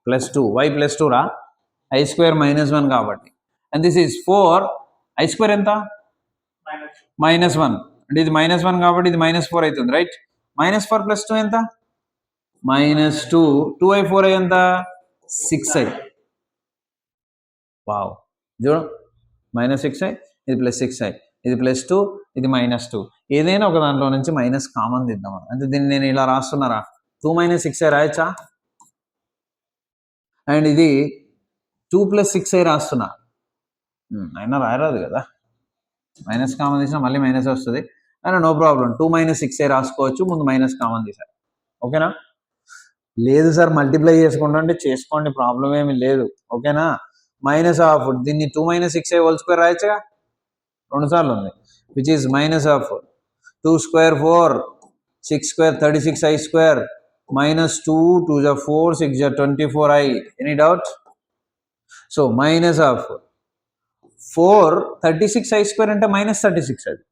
plus 2, y plus 2 రా, I స్క్వేర్ -1 కాబట్టి. And this is 4, I square ఎంత -1, అంటే ఇది -1 కాబట్టి ఇది -4 అవుతుంది, రైట్. -4 ప్లస్ 2 ఎంత -2, 2i 4i ఎంత 6i. వావ్, చూడు -6i, ఇది +6i, ఇది +2, ఇది -2. ఏదైనా ఒక దాంట్లో నుంచి మైనస్ కామన్ తీద్దాం. అంటే దీన్ని నేను ఇలా రాస్తున్నారా, 2 - 6i రాయచ్చా. అండ్ ఇది 2 + 6i రాస్తున్నా, అయినా రాయరాదు కదా, మైనస్ కామన్ తీసినా మళ్ళీ మైనస్ వస్తుంది. అయినా నో ప్రాబ్లం, 2 - 6i రాసుకోవచ్చు, ముందు మైనస్ కామన్ తీసారు, ఓకేనా. లేదు సార్ మల్టిప్లై చేసుకుంటా అంటే చేసుకోండి, ప్రాబ్లం ఏమి లేదు, ఓకేనా. -12, దీన్ని 2 - 6i హోల్ స్క్వేర్ రాయచ్చుగా, 2 సార్లు ఉంది, which is -12, 2 square 4, 6 square 36i square, -2 2 = 4, 6 = 24i. Any doubt? So -4 36i square అంటే -36, అది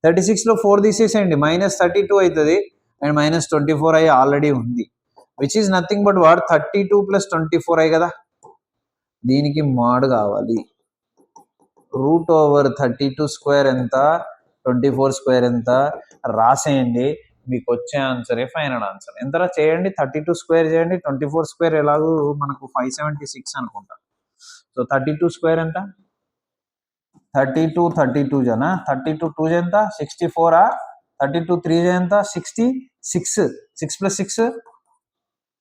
36లో 4 తీసేసేయండి, -32 అవుతుంది. అండ్ -24i ఆల్రెడీ ఉంది, which is nothing but what 32 + 24i కదా. దీనికి మాడ్ కావాలి, √32 స్క్వేర్ ఎంత, 24 స్క్వేర్ ఎంత రాసేయండి, మీకు వచ్చే ఆన్సరే ఫైనల్ ఆన్సర్. ఎంతరా చేయండి, 32 స్క్వేర్ చేయండి, 24 స్క్వేర్ ఎలాగూ మనకు 576 అనుకుంటా. సో 32 స్క్వేర్ ఎంత, 32 జనా, 32 2 ఎంత 64, 32 3 ఎంత 66, 6 + 6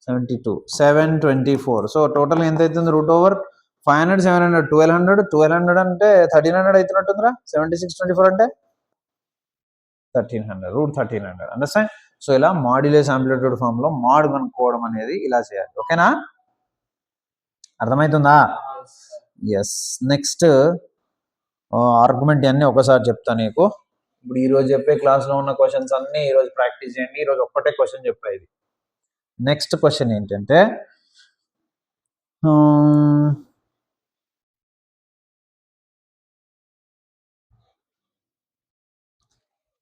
72, 724. సో టోటల్ ఎంత అవుతుంది, √500 700 1200 అంటే 1300 అవుతున్నట్టుందిరా. 76 24 అంటే 1300, √1300, అండర్స్టాండ్. సో ఇలా మాడ్యులస్ ఆంప్లిట్యూడ్ ఫామ్ లో మాడ్ కనుక్కోవడం అనేది ఇలా చేయాలి, ఓకేనా, అర్థమవుతుందా. ఎస్, నెక్స్ట్ ఆర్గ్యుమెంట్ అన్నీ ఒకసారి చెప్తాను నీకు. ఇప్పుడు ఈరోజు చెప్పే క్లాస్లో ఉన్న క్వశ్చన్స్ అన్నీ ఈరోజు ప్రాక్టీస్ చేయండి. ఈరోజు ఒక్కటే క్వశ్చన్ చెప్పేది. నెక్స్ట్ క్వశ్చన్ ఏంటంటే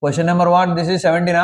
question number what, this is 17.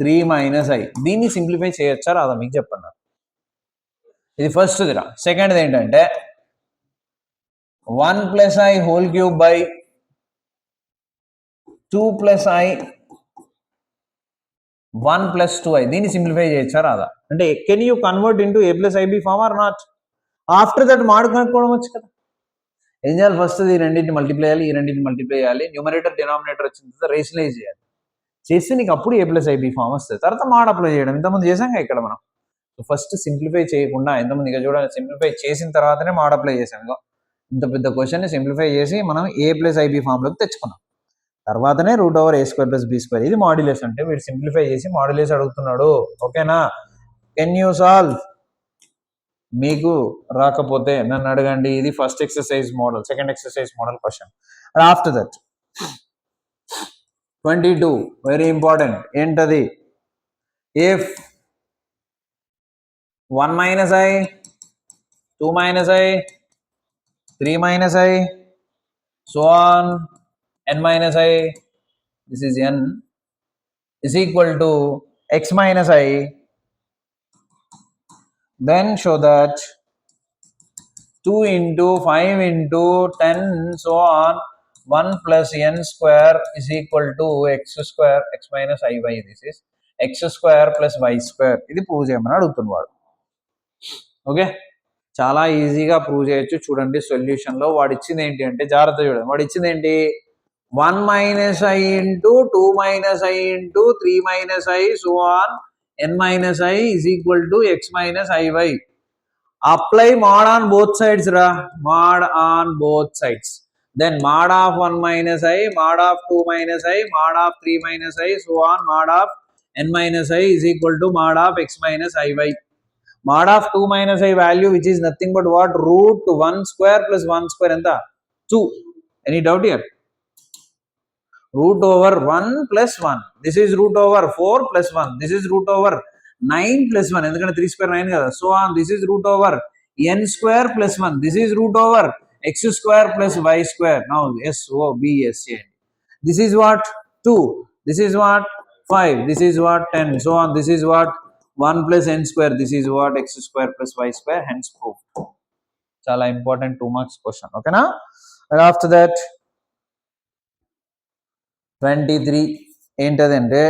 3 minus i. దీన్ని సింప్లిఫై చేయొచ్చా రాదా మీకు చెప్పండి. ఇది ఫస్ట్దిరా. సెకండ్ది ఏంటంటే 1 plus i whole cube by 2 plus i 1 plus 2i. దీన్ని సింప్లిఫై చేయొచ్చా రాదా? అంటే can you convert into a plus ib form or not? After that mod కనుక్కోవడం వచ్చు కదా. ఏం చేయాలి? ఫస్ట్ ఈ రెండింటిని మల్టిప్లై చేయాలి, ఈ రెండింటిని మల్టిప్లై చేయాలి, న్యూమరేటర్ డినామినేటర్ వచ్చిన తర్వాత రేషనలైజ్ చేయాలి. చేస్తే నీకు అప్పుడు ఏ ప్లస్ ఐబి ఫామ్ వస్తుంది. తర్వాత మాడ్ అప్లై చేయడం. ఇంతకుముందు చేసాం ఇక్కడ మనం. ఫస్ట్ సింప్లిఫై చేయకుండా ఇంతకుముందు ఇక చూడాలి, సింప్లిఫై చేసిన తర్వాతనే మాడ్ అప్లై చేసాం. ఇంత పెద్ద క్వశ్చన్ని సింప్లిఫై చేసి మనం ఏ ప్లస్ ఐబి ఫామ్లోకి తెచ్చుకున్నాం. తర్వాతనే √a²+b². ఇది మాడ్యులస్. అంటే వీడు సింప్లిఫై చేసి మాడ్యులస్ అడుగుతున్నాడు. ఓకేనా? Can you solve? మీకు రాకపోతే నన్ను అడగండి. ఇది first exercise model, second exercise model question. After that 22 very important. ఏంటది? If 1 minus i 2 minus i 3 minus i so on n minus i, this is n, is equal to x minus i, then show that 2 into 5 into 10 so on 1 plus n square is equal to x square, x minus iy, this is x square plus y square. ఇది ప్రూవ్ చేయమని అడుగుతున్నాడు. ఓకే, చాలా ఈజీగా ప్రూవ్ చేయొచ్చు. చూడండి సొల్యూషన్లో వాడు ఇచ్చింది ఏంటి అంటే, జాగ్రత్త చూడండి. వాడు ఇచ్చింది ఏంటి? 1 minus i into 2 minus i into 3 minus i so on n minus i is equal to x minus iy. Apply mod on both sides ra, mod on both sides. Then mod of 1 minus i, mod of 2 minus i, mod of 3 minus i so on mod of n minus i is equal to mod of x minus iy. Mod of 2 minus i value which is nothing but what? √1 square plus 1 square enta 2. Any doubt here? √1 plus 1. This is √4 plus 1. This is √9 plus 1. ఎందుకంటే 3 square 9 కదా. So on this is √n square plus 1. This is √x square plus y square. Now SOBS. This is what? 2. This is what? 5. This is what? 10. So on this is what? 1 plus n square. This is what? X square plus y square. Hence proof. Chala important 2 marks question. Okay na? And after that 23 ఏంటదంటే,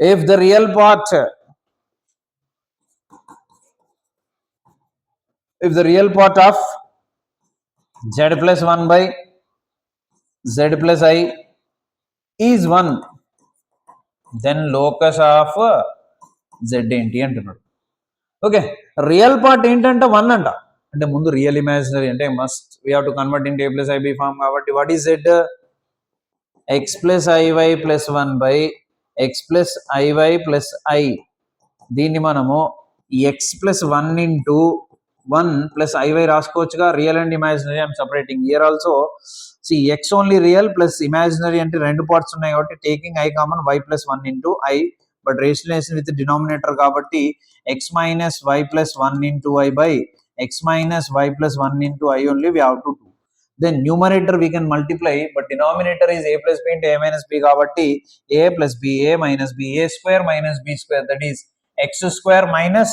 if the real part of z plus 1 by z plus i is 1, then locus of z ఏంటి అంటున్నాడు. ఓకే, రియల్ పార్ట్ ఏంటంటే 1 అంట. అంటే ముందు రియల్ ఇమాజినరీ అంటే must we have to convert into a plus ib form. కాబట్టి what is z? x plus iy plus 1 by x plus iy plus i. దీన్ని మనము x plus 1 into 1 plus iy రాసుకోవచ్చుగా. Real and imaginary I'm separating here also. See x only real plus imaginary అంటే రెండు పార్ట్స్ ఉన్నాయి కాబట్టి taking i common y plus 1 into i, but rationalization with denominator కాబట్టి x minus y plus 1 into i by x minus y plus 1 into i only we have to do. Then numerator we can multiply, but denominator is a plus b into a minus b కాబట్టి a plus b, a minus b, a square minus b square, that is x square minus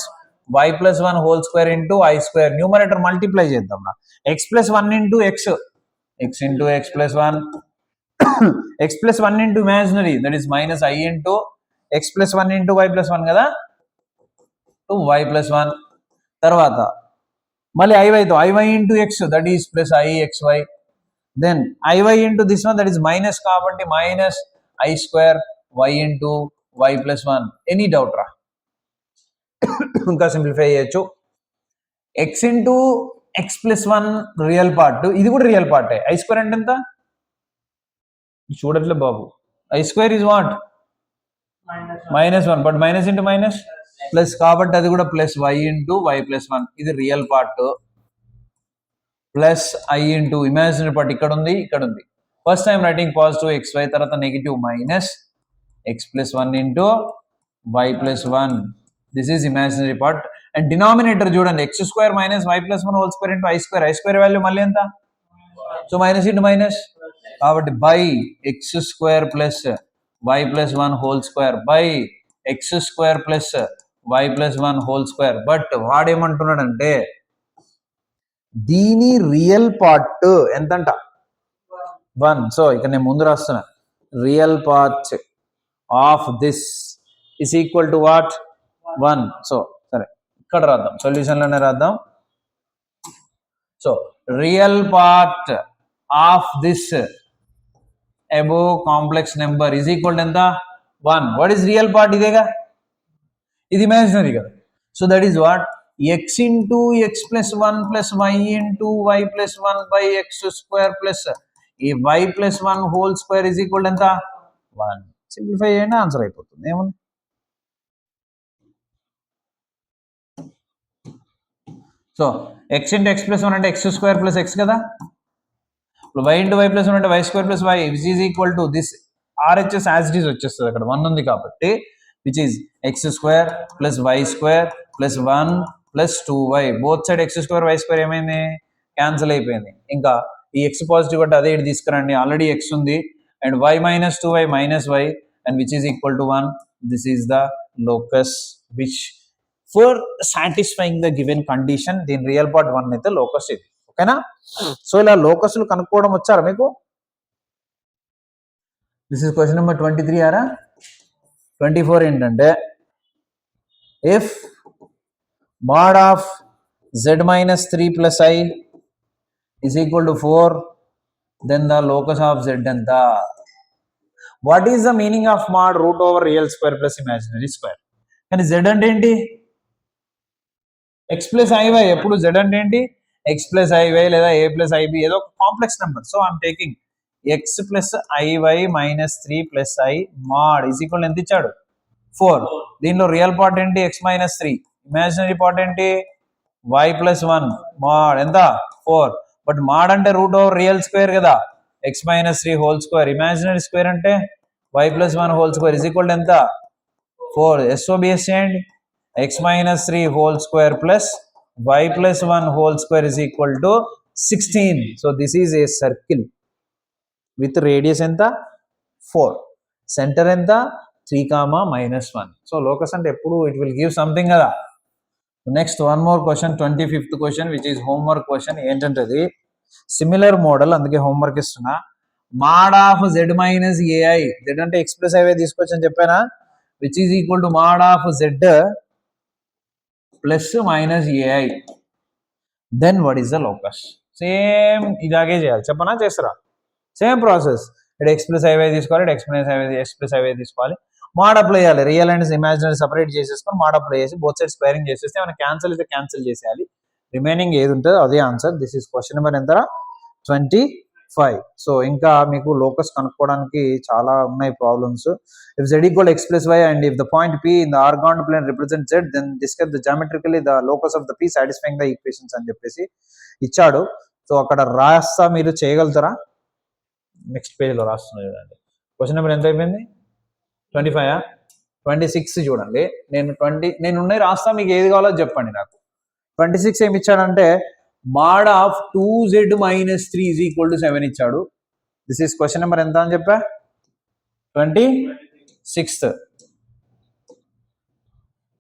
y plus 1 whole square into i square. Numerator multiply చేద్దాం నా. x plus 1 into x into x plus 1 x plus 1 into imaginary, that is minus i into x plus 1 into y plus 1 కదా, to y plus 1. తర్వాత మళ్ళీ iy తో iy into x, that is plus i xy. Then iy into this one, that is minus కాబట్టి minus i square y into y plus 1. Any doubt రా? ఇంకా సింప్లిఫై చేయొచ్చు. x into x plus 1 real part, ఇది కూడా రియల్ పార్టే. i square అంటే ఎంత చూడట్లే బాబు. i square is what? -1, but minus into minus plus కాబట్టి అది కూడా plus y into y plus 1. ఇది real part plus i into imaginary part ఇక్కడ ఉంది, ఇక్కడ ఉంది. First time writing positive xy, తర్వాత negative minus x plus 1 into y plus 1. This is imaginary part. And denominator చూడండి, x square minus y plus 1 whole square into i square. i square value మళ్ళీ ఎంత? సో మైనస్ ఇంటూ మైనస్ కాబట్టి by x square plus y plus 1 whole square by x square plus y plus 1 whole square. But వాడేమంటున్నాడంటే దీని రియల్ పార్ట్ ఎంతంట 1. సో ఇక నేను ముందు రాస్తున్నా real part of this is equal to what 1. So సరే ఇక్కడ రాద్దాం, సొల్యూషన్లోనే రాద్దాం. So real part of this above complex number is equal to ఎంత 1. what is real part? ఇదేగా, ఇది ఇమాజినరీ కదా. So that is what x into x plus 1 plus y into y plus 1 by x square plus ఈ y plus 1 whole square is equal to ఎంత 1. సింప్లిఫై చేయండి, ఆన్సర్ అయిపోతుంది. ఏముంది? So x into x plus 1 అంటే x square plus x కదా. ఇప్పుడు y into y plus 1 అంటే y square plus y which is equal to this RHS as it is వచ్చేస్తుంది. అక్కడ 1 ఉంది కాబట్టి which is x square plus y square plus 1 plus 2y. Both side x square y square ఏమైంది? క్యాన్సిల్ అయిపోయింది. ఇంకా ఈ x పాజిటివ్ అంటే అదే ఇటు తీసుకురండి, ఆల్రెడీ x ఉంది. And y minus 2y minus y and which is equal to 1. This is the locus which for satisfying the given condition దీని రియల్ పార్ట్ 1 అయితే లోకస్ ఇది. ఓకేనా? సో ఇలా లోకస్లు కనుక్కోవడం వచ్చారా మీకు? This is question number 23. ఆరా 24 ఏంటంటే if mod of z minus 3 plus i is equal to 4 then the locus of z ఎంత? What is the meaning of mod root over real square plus imaginary square? కానీ z అంటే ఏంటి? x plus iy. ఎప్పుడు z అంటే ఏంటి? x ప్లస్ ఐవై లేదా a ప్లస్ ఐబి, ఏదో ఒక complex number. So I'm taking x plus iy minus 3 plus i mod is equal ఎంత ఇచ్చాడు 4. దీనిలో రియల్ పార్ట్ ఏంటి? x minus 3. ఇమాజినరీ పార్ట్ ఏంటి? y ప్లస్ 1 మాడ్ ఎంత 4. బట్ మాడ్ అంటే రూట్ ఓవర్ రియల్ స్క్వేర్ కదా, x minus 3 whole square. Imaginary square అంటే y plus 1 whole square is equal ఎంత 4. SOBS చేయండి. x minus 3 whole square plus y plus 1 whole square is equal to 16. So this is a circle with radius enta 4, center enta 3, minus 1. So locus ante eppudu it will give something kada. Next one more question, 25th question, which is homework question. Entante adi similar model, అందుకే homework ఇస్తున్నా. mod of z minus ai, z అంటే x plus i తీసుకొచ్చని చెప్పానా, which is equal to mod of z plus minus a i. Then what is the locus? Same ఇలాగే చేయాలి. చెప్పనా? చేస్తారా? Same process. ఇక్కడ ఎక్స్ ప్లస్ ఐవై తీసుకోవాలి, ఎక్స్ ప్లస్ ఐవై తీసుకోవాలి, మాడ్ అప్లై చేయాలి. రియల్ అండ్ ఇమాజినరీ సపరేట్ చేసేసుకొని మాడ్ అప్లై చేసి బోత్ సైడ్ స్క్వేరింగ్ చేసేస్తే ఏమైనా క్యాన్సిల్ అయితే క్యాన్సిల్ చేసేయాలి. రిమైనింగ్ ఏది ఉంటుందో అదే answer. This is question number ఎంత 25. సో ఇంకా మీకు లోకస్ కనుక్కోవడానికి చాలా ఉన్నాయి problems. If z equal x plus y and if the point p in the orthogonal plane represents z, then discuss the geometrically the locus of the p satisfying the equations అని చెప్పేసి ఇచ్చాడు. సో అక్కడ రాస్తా, మీరు చేయగలుగుతారా? నెక్స్ట్ పేజ్లో రాస్తున్నా చూడండి. క్వశ్చన్ నెంబర్ ఎంత అయిపోయింది? 25. 26 చూడండి. నేను ఉన్నాయి రాస్తా, మీకు ఏది కావాలో చెప్పండి నాకు. 26 ఏమి ఇచ్చాడంటే mod of 2z minus 3 is equal to 7 ఇచ్చాడు. దిస్ ఈస్ క్వశ్చన్ నెంబర్ ఎంత అని చెప్పా? 26th.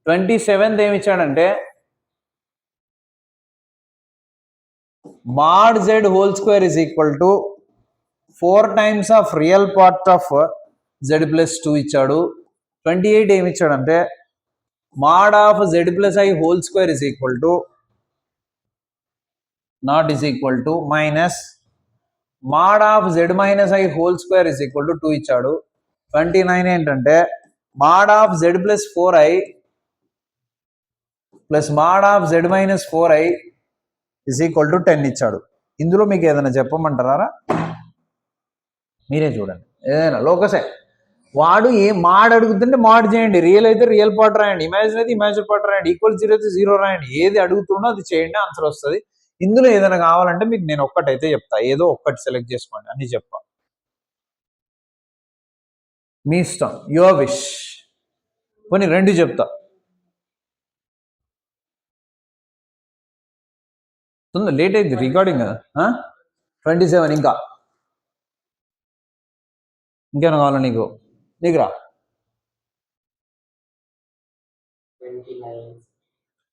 27th ఏమి ఇచ్చాడంటే mod z whole square is equal to 4 times of real part of z plus 2 ఇచ్చాడు. 28 ఏమి ఇచ్చాడంటే mod of z plus i whole square is equal to not is equal to minus mod of z minus i whole square is equal to 2 ఇచ్చాడు. 29 ఏంటంటే mod of z plus 4i plus mod of z minus 4i is equal to 10 ఇచ్చాడు. ఇందులో మీకు ఏదైనా చెప్పమంటారా? మీరే చూడండి. ఏదైనా లోకసే వాడు ఏ మాడ్ అడుగుతుంటే మాడ్ చేయండి, రియల్ అయితే రియల్ పార్ట్ రాయండి, ఇమాజిన్ అయితే ఇమాజిన్ పార్ట్ రాయండి, ఈక్వల్ 0 అయితే 0 రాయండి. ఏది అడుగుతున్నా అది చేయండి, ఆన్సర్ వస్తుంది. ఇందులో ఏదైనా కావాలంటే మీకు నేను ఒక్కటైతే చెప్తా, ఏదో ఒక్కటి సెలెక్ట్ చేసుకోండి, అన్ని చెప్తా, మీ ఇష్టం, యువర్ విష్. కొన్ని 2 చెప్తా. లేట్ అయింది రికార్డింగ్ కదా. 27 ఇంకేమైనా కావాలా నీకు రా.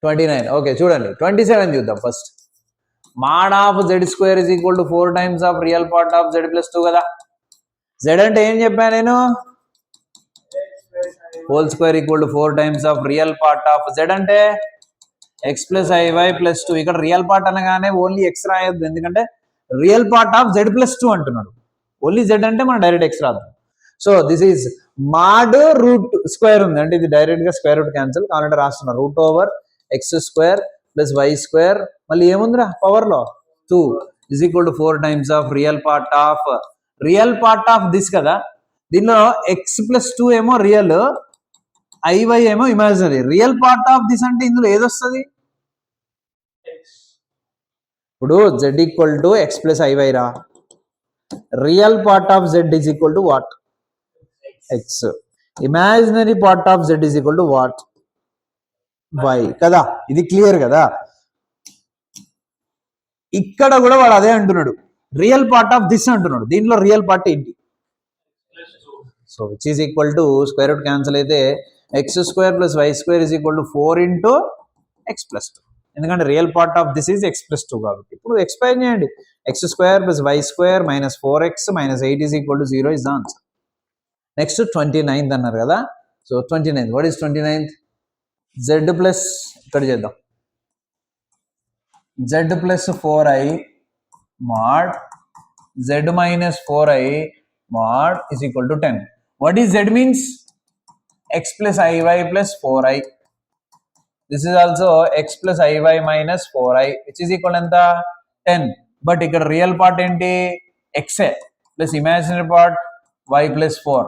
29. ఓకే చూడండి 27 చూద్దాం first. Mod of z square is equal to 4 times of real part of z plus 2 కదా. z అంటే ఏం చెప్పాను నేను, whole square equal to 4 times of real part of z అంటే x ప్లస్ ఐవై ప్లస్ 2. ఇక్కడ రియల్ పార్ట్ అనగానే ఓన్లీ x రాయొద్దు, ఎందుకంటే real part of z plus 2 అంటున్నాడు. ఓన్లీ z అంటే మనం డైరెక్ట్ x రాదు. So this is mod root square ఉంది అంటే ఇది డైరెక్ట్ గా స్క్వేర్ రూట్ క్యాన్సిల్ కావాలంటే రాస్తున్నా. Root over x square plus y square మళ్ళీ ఏముందిరా పవర్ లో 2 is equal to 4 times of real part of this కదా. దీనిలో ఎక్స్ ప్లస్ 2 ఏమో రియల్, ఐవై ఏమో imaginary. Real part of this అంటే ఇందులో ఏదొస్తుంది, ఇప్పుడు z equal to x plus i y రా. Real part of z is equal to what, x. Imaginary part of z is equal to what, y కదా. ఇది క్లియర్ కదా. ఇక్కడ కూడా వాడు అదే అంటున్నాడు, రియల్ పార్ట్ ఆఫ్ దిస్ అంటున్నాడు. దీంట్లో రియల్ పార్ట్ ఏంటి, so which is equal to square root cancel అయితే x square plus y square is equal to 4 into x plus 2, ఎందుకంటే real part of this is x plus 2 కాబట్టి. ఇప్పుడు ఎక్స్ప్లెయిన్ చేయండి. X square plus y square minus 4x minus 8 is equal to 0 is the answer. Next 29th అన్నారు కదా. So 29th what is 29th, z plus ఇక్కడ చేద్దాం, z plus 4i mod z minus 4i mod is equal to 10. What is z means, x plus iy plus 4i. This is also x plus iy minus 4i which is equal to 10. But ఇక్కడ రియల్ పార్ట్ ఏంటి, x plus imaginary part y plus 4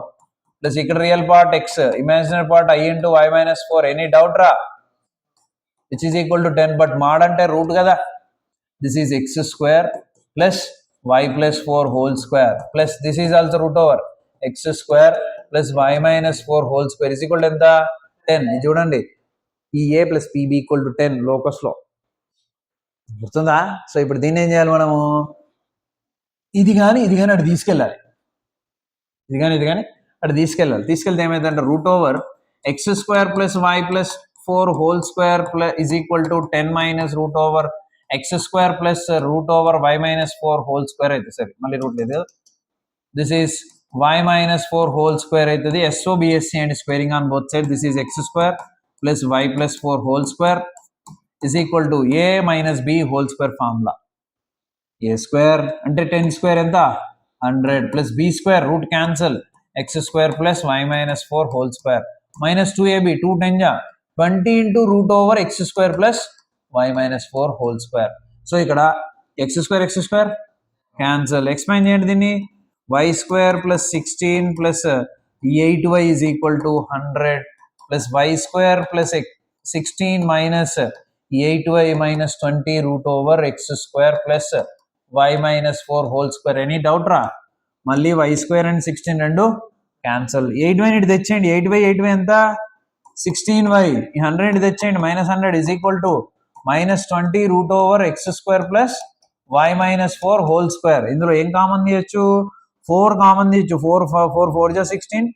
plus ఇక్కడ real part x, imaginary part i into y minus 4. Any doubt రా, which is equal to 10. But mod అంటే రూట్ కదా. This is x square plus y plus 4 whole square plus this is also root over x square plus y minus 4 whole square is equal to ఎంత, 10. ఇది చూడండి, PA plus PB equal to 10 locus లో గుర్తుందా. సో ఇప్పుడు దీన్ని ఏం చేయాలి మనము, ఇది కానీ అటు తీసుకెళ్ళాలి, ఇది కానీ అటు తీసుకెళ్తే ఏమైందంటే root over x square plus y plus 4 whole square plus is equal to 10 minus root over x square plus root over y minus 4 whole square అయితే సరే మళ్ళీ రూట్ లేదు. This is y minus 4 whole square అవుతుంది. SOBSC and squaring on both side. This is x square plus y plus 4 whole square is equal to a minus b whole square formula. A square అంటే 10 square ఎంత 100 plus b square root cancel x square plus y minus 4 whole square minus 2ab 2 10 ja 20 into root over x square plus y minus 4 whole square. So ఇక్కడ x square cancel. expand చేయండి దీన్ని, y square plus 16 plus 8y is equal to 100 plus y square plus 16 minus 8y minus 20 root over x square plus y minus 4 whole square. Any doubt రా, మళ్ళీ y square and 16 రెండు క్యాన్సల్. 8y ఇటు తెచ్చేయండి, 8y ఎంత 16y, 100 ఇటు తెచ్చేయండి, minus 100 is equal to minus 20 root over x square plus y minus 4 whole square. ఇందులో ఏం కామన్ తీయచ్చు, 4 కామన్ తీయచ్చు. 4 జా 16,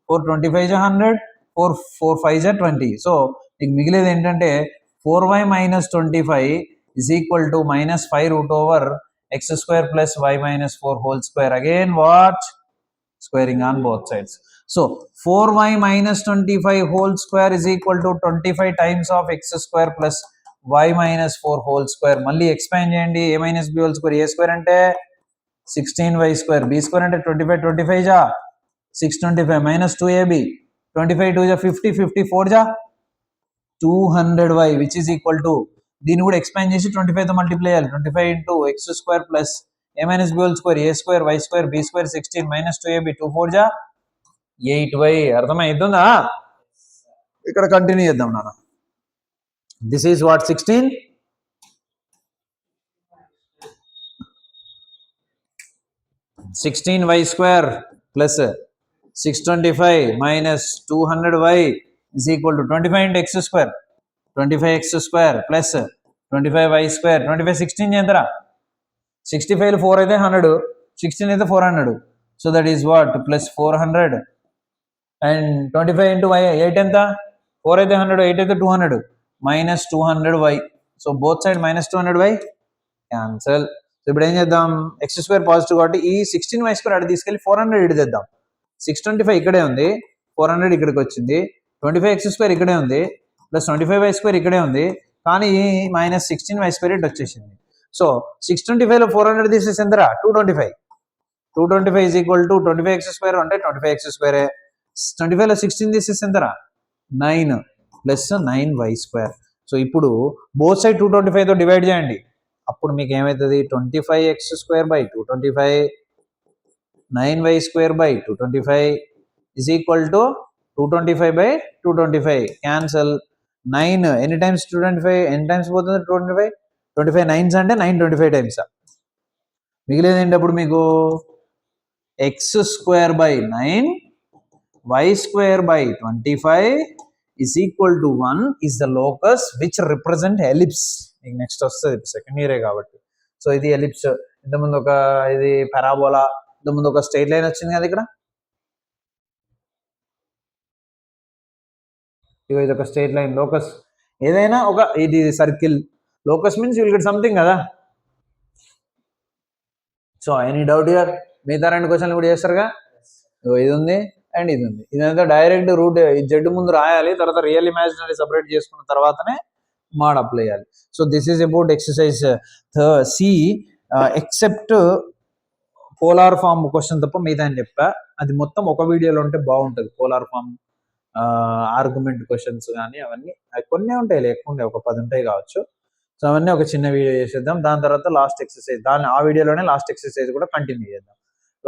4 25 జా 100, 4 5 జా 20. సో నీకు మిగిలేదు ఏంటంటే 4y minus 25 is equal to minus 5 root over x square plus y minus 4 whole square. Again what, squaring on both sides. So 4y minus 25 whole square is equal to 25 times of x square plus y minus 4 whole square. మళ్ళీ expand చేయండి, a minus b whole square. a square అంటే 16y square, b square అంటే 25 జా 625 minus 2ab 25 2 జా 50 54 జా 200y which is equal to, దీన్ని కూడా ఎక్స్పాండ్ చేసి 25 తో మల్టిప్లై చేయాలి. 25 into x square plus a minus b whole square, a square y square b square 16 minus 2ab 2 4 జా 8y. అర్థమైతుందా, ఇక్కడ కంటిన్యూ చేద్దాం నాన్న. This is what 16y square plus 625 minus 200y is equal to 25 into x square, 25x square plus 25y square. 25 16 చేయంతరా, 65 4 అయితే 100, 16 అయితే 400. So that is what plus 400 and 25 into y 8 ఎంత 4 అయితే 100, 8 అయితే 200 minus 200y. So both side minus 200y cancel. So ఇప్పుడు ఏం చేద్దాం, ఎక్స్ స్క్వేర్ పాజిటివ్ కాబట్టి ఈ 16y² అటు తీసుకెళ్ళి 400 ఇటు తెద్దాం. 625 ఇక్కడే ఉంది, 400 ఇక్కడికి వచ్చింది, 25x² ఇక్కడే ఉంది, ప్లస్ 25y² ఇక్కడే ఉంది, కానీ మైనస్ 16y² ఇటు వచ్చేసింది. సో 625లో 400 తీసేసి ఎంతరా 225. 225 ఈజ్ ఈక్వల్ టు 25x² అంటే 25x². 25లో 16 తీసేసి ఎంతరా 9 ప్లస్ 9y². సో ఇప్పుడు బోత్ సైడ్ 225తో డివైడ్ చేయండి, అప్పుడు మీకు ఏమవుతుంది 25x²/225 9y²/225 is equal to 225/225 cancel. 9 ఎన్ని టైమ్స్ 225 ఎన్ని టైమ్స్ పోతుంది 225, 25 9s అంటే 925 టైమ్స్. మిగిలేదు ఏంటి అప్పుడు మీకు x²/9 y²/25 is equal to 1 is the locus which represent ellipse. మీకు నెక్స్ట్ వస్తుంది, సెకండ్ ఇయరే కాబట్టి. సో ఇది ఎలిప్స్, ఇంతకుముందు ఒక ఇది పారాబోలా, ఇంతకుముందు ఒక స్ట్రైట్ లైన్ వచ్చింది కదా ఇక్కడ, ఇగో ఇది ఒక స్ట్రైట్ లైన్ లోకస్. ఏదైనా ఒక ఇది circle locus means you will get something కదా. So any doubt here? మిగతా 2 క్వశ్చన్లు కూడా చేస్తారుగా. ఇది ఉంది అండ్ ఇది ఉంది, ఇదంతా డైరెక్ట్ రూట్ జెడ్ ముందు రాయాలి, తర్వాత రియల్ ఇమాజినరీ సపరేట్ చేసుకున్న తర్వాతనే మాడ్ అప్లై చేయాలి. So this is about exercise C. Except polar form question తప్ప మిగతా అని చెప్పా, అది మొత్తం ఒక వీడియోలో ఉంటే బాగుంటుంది. పోలార్ ఫామ్ ఆర్గ్యుమెంట్ క్వశ్చన్స్ కానీ అవన్నీ కొన్ని ఉంటాయి, ఎక్కువ ఉంటాయి, ఒక 10 ఉంటాయి కావచ్చు. సో అవన్నీ ఒక చిన్న వీడియో చేసేద్దాం. దాని తర్వాత లాస్ట్ ఎక్సర్సైజ్, ఆ వీడియోలోనే లాస్ట్ ఎక్సర్సైజ్ కూడా కంటిన్యూ చేద్దాం.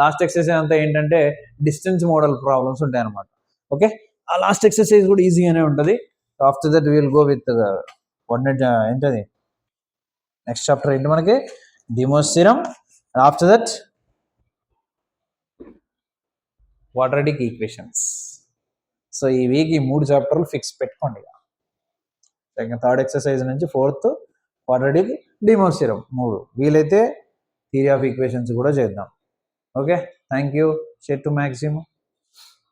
లాస్ట్ ఎక్సర్సైజ్ అంతా ఏంటంటే డిస్టెన్స్ మోడల్ ప్రాబ్లమ్స్ ఉంటాయి అనమాట. ఓకే, ఆ లాస్ట్ ఎక్సర్సైజ్ కూడా ఈజీగానే ఉంటుంది. After that will go with ఏంటది నెక్స్ట్ చాప్టర్ ఏంటి మనకి De Moivre's theorem. After that quadratic equations. So ఈ వీక్ ఈ 3 చాప్టర్లు ఫిక్స్ పెట్టుకోండి. ఇంకా 3rd ఎక్సర్సైజ్ నుంచి 4th క్వాడ్రాటిక్, డిమోస్ థీరం 3. వీలైతే థియరీ ఆఫ్ ఈక్వేషన్స్ కూడా చేద్దాం. Okay, thank you. Share to maximum.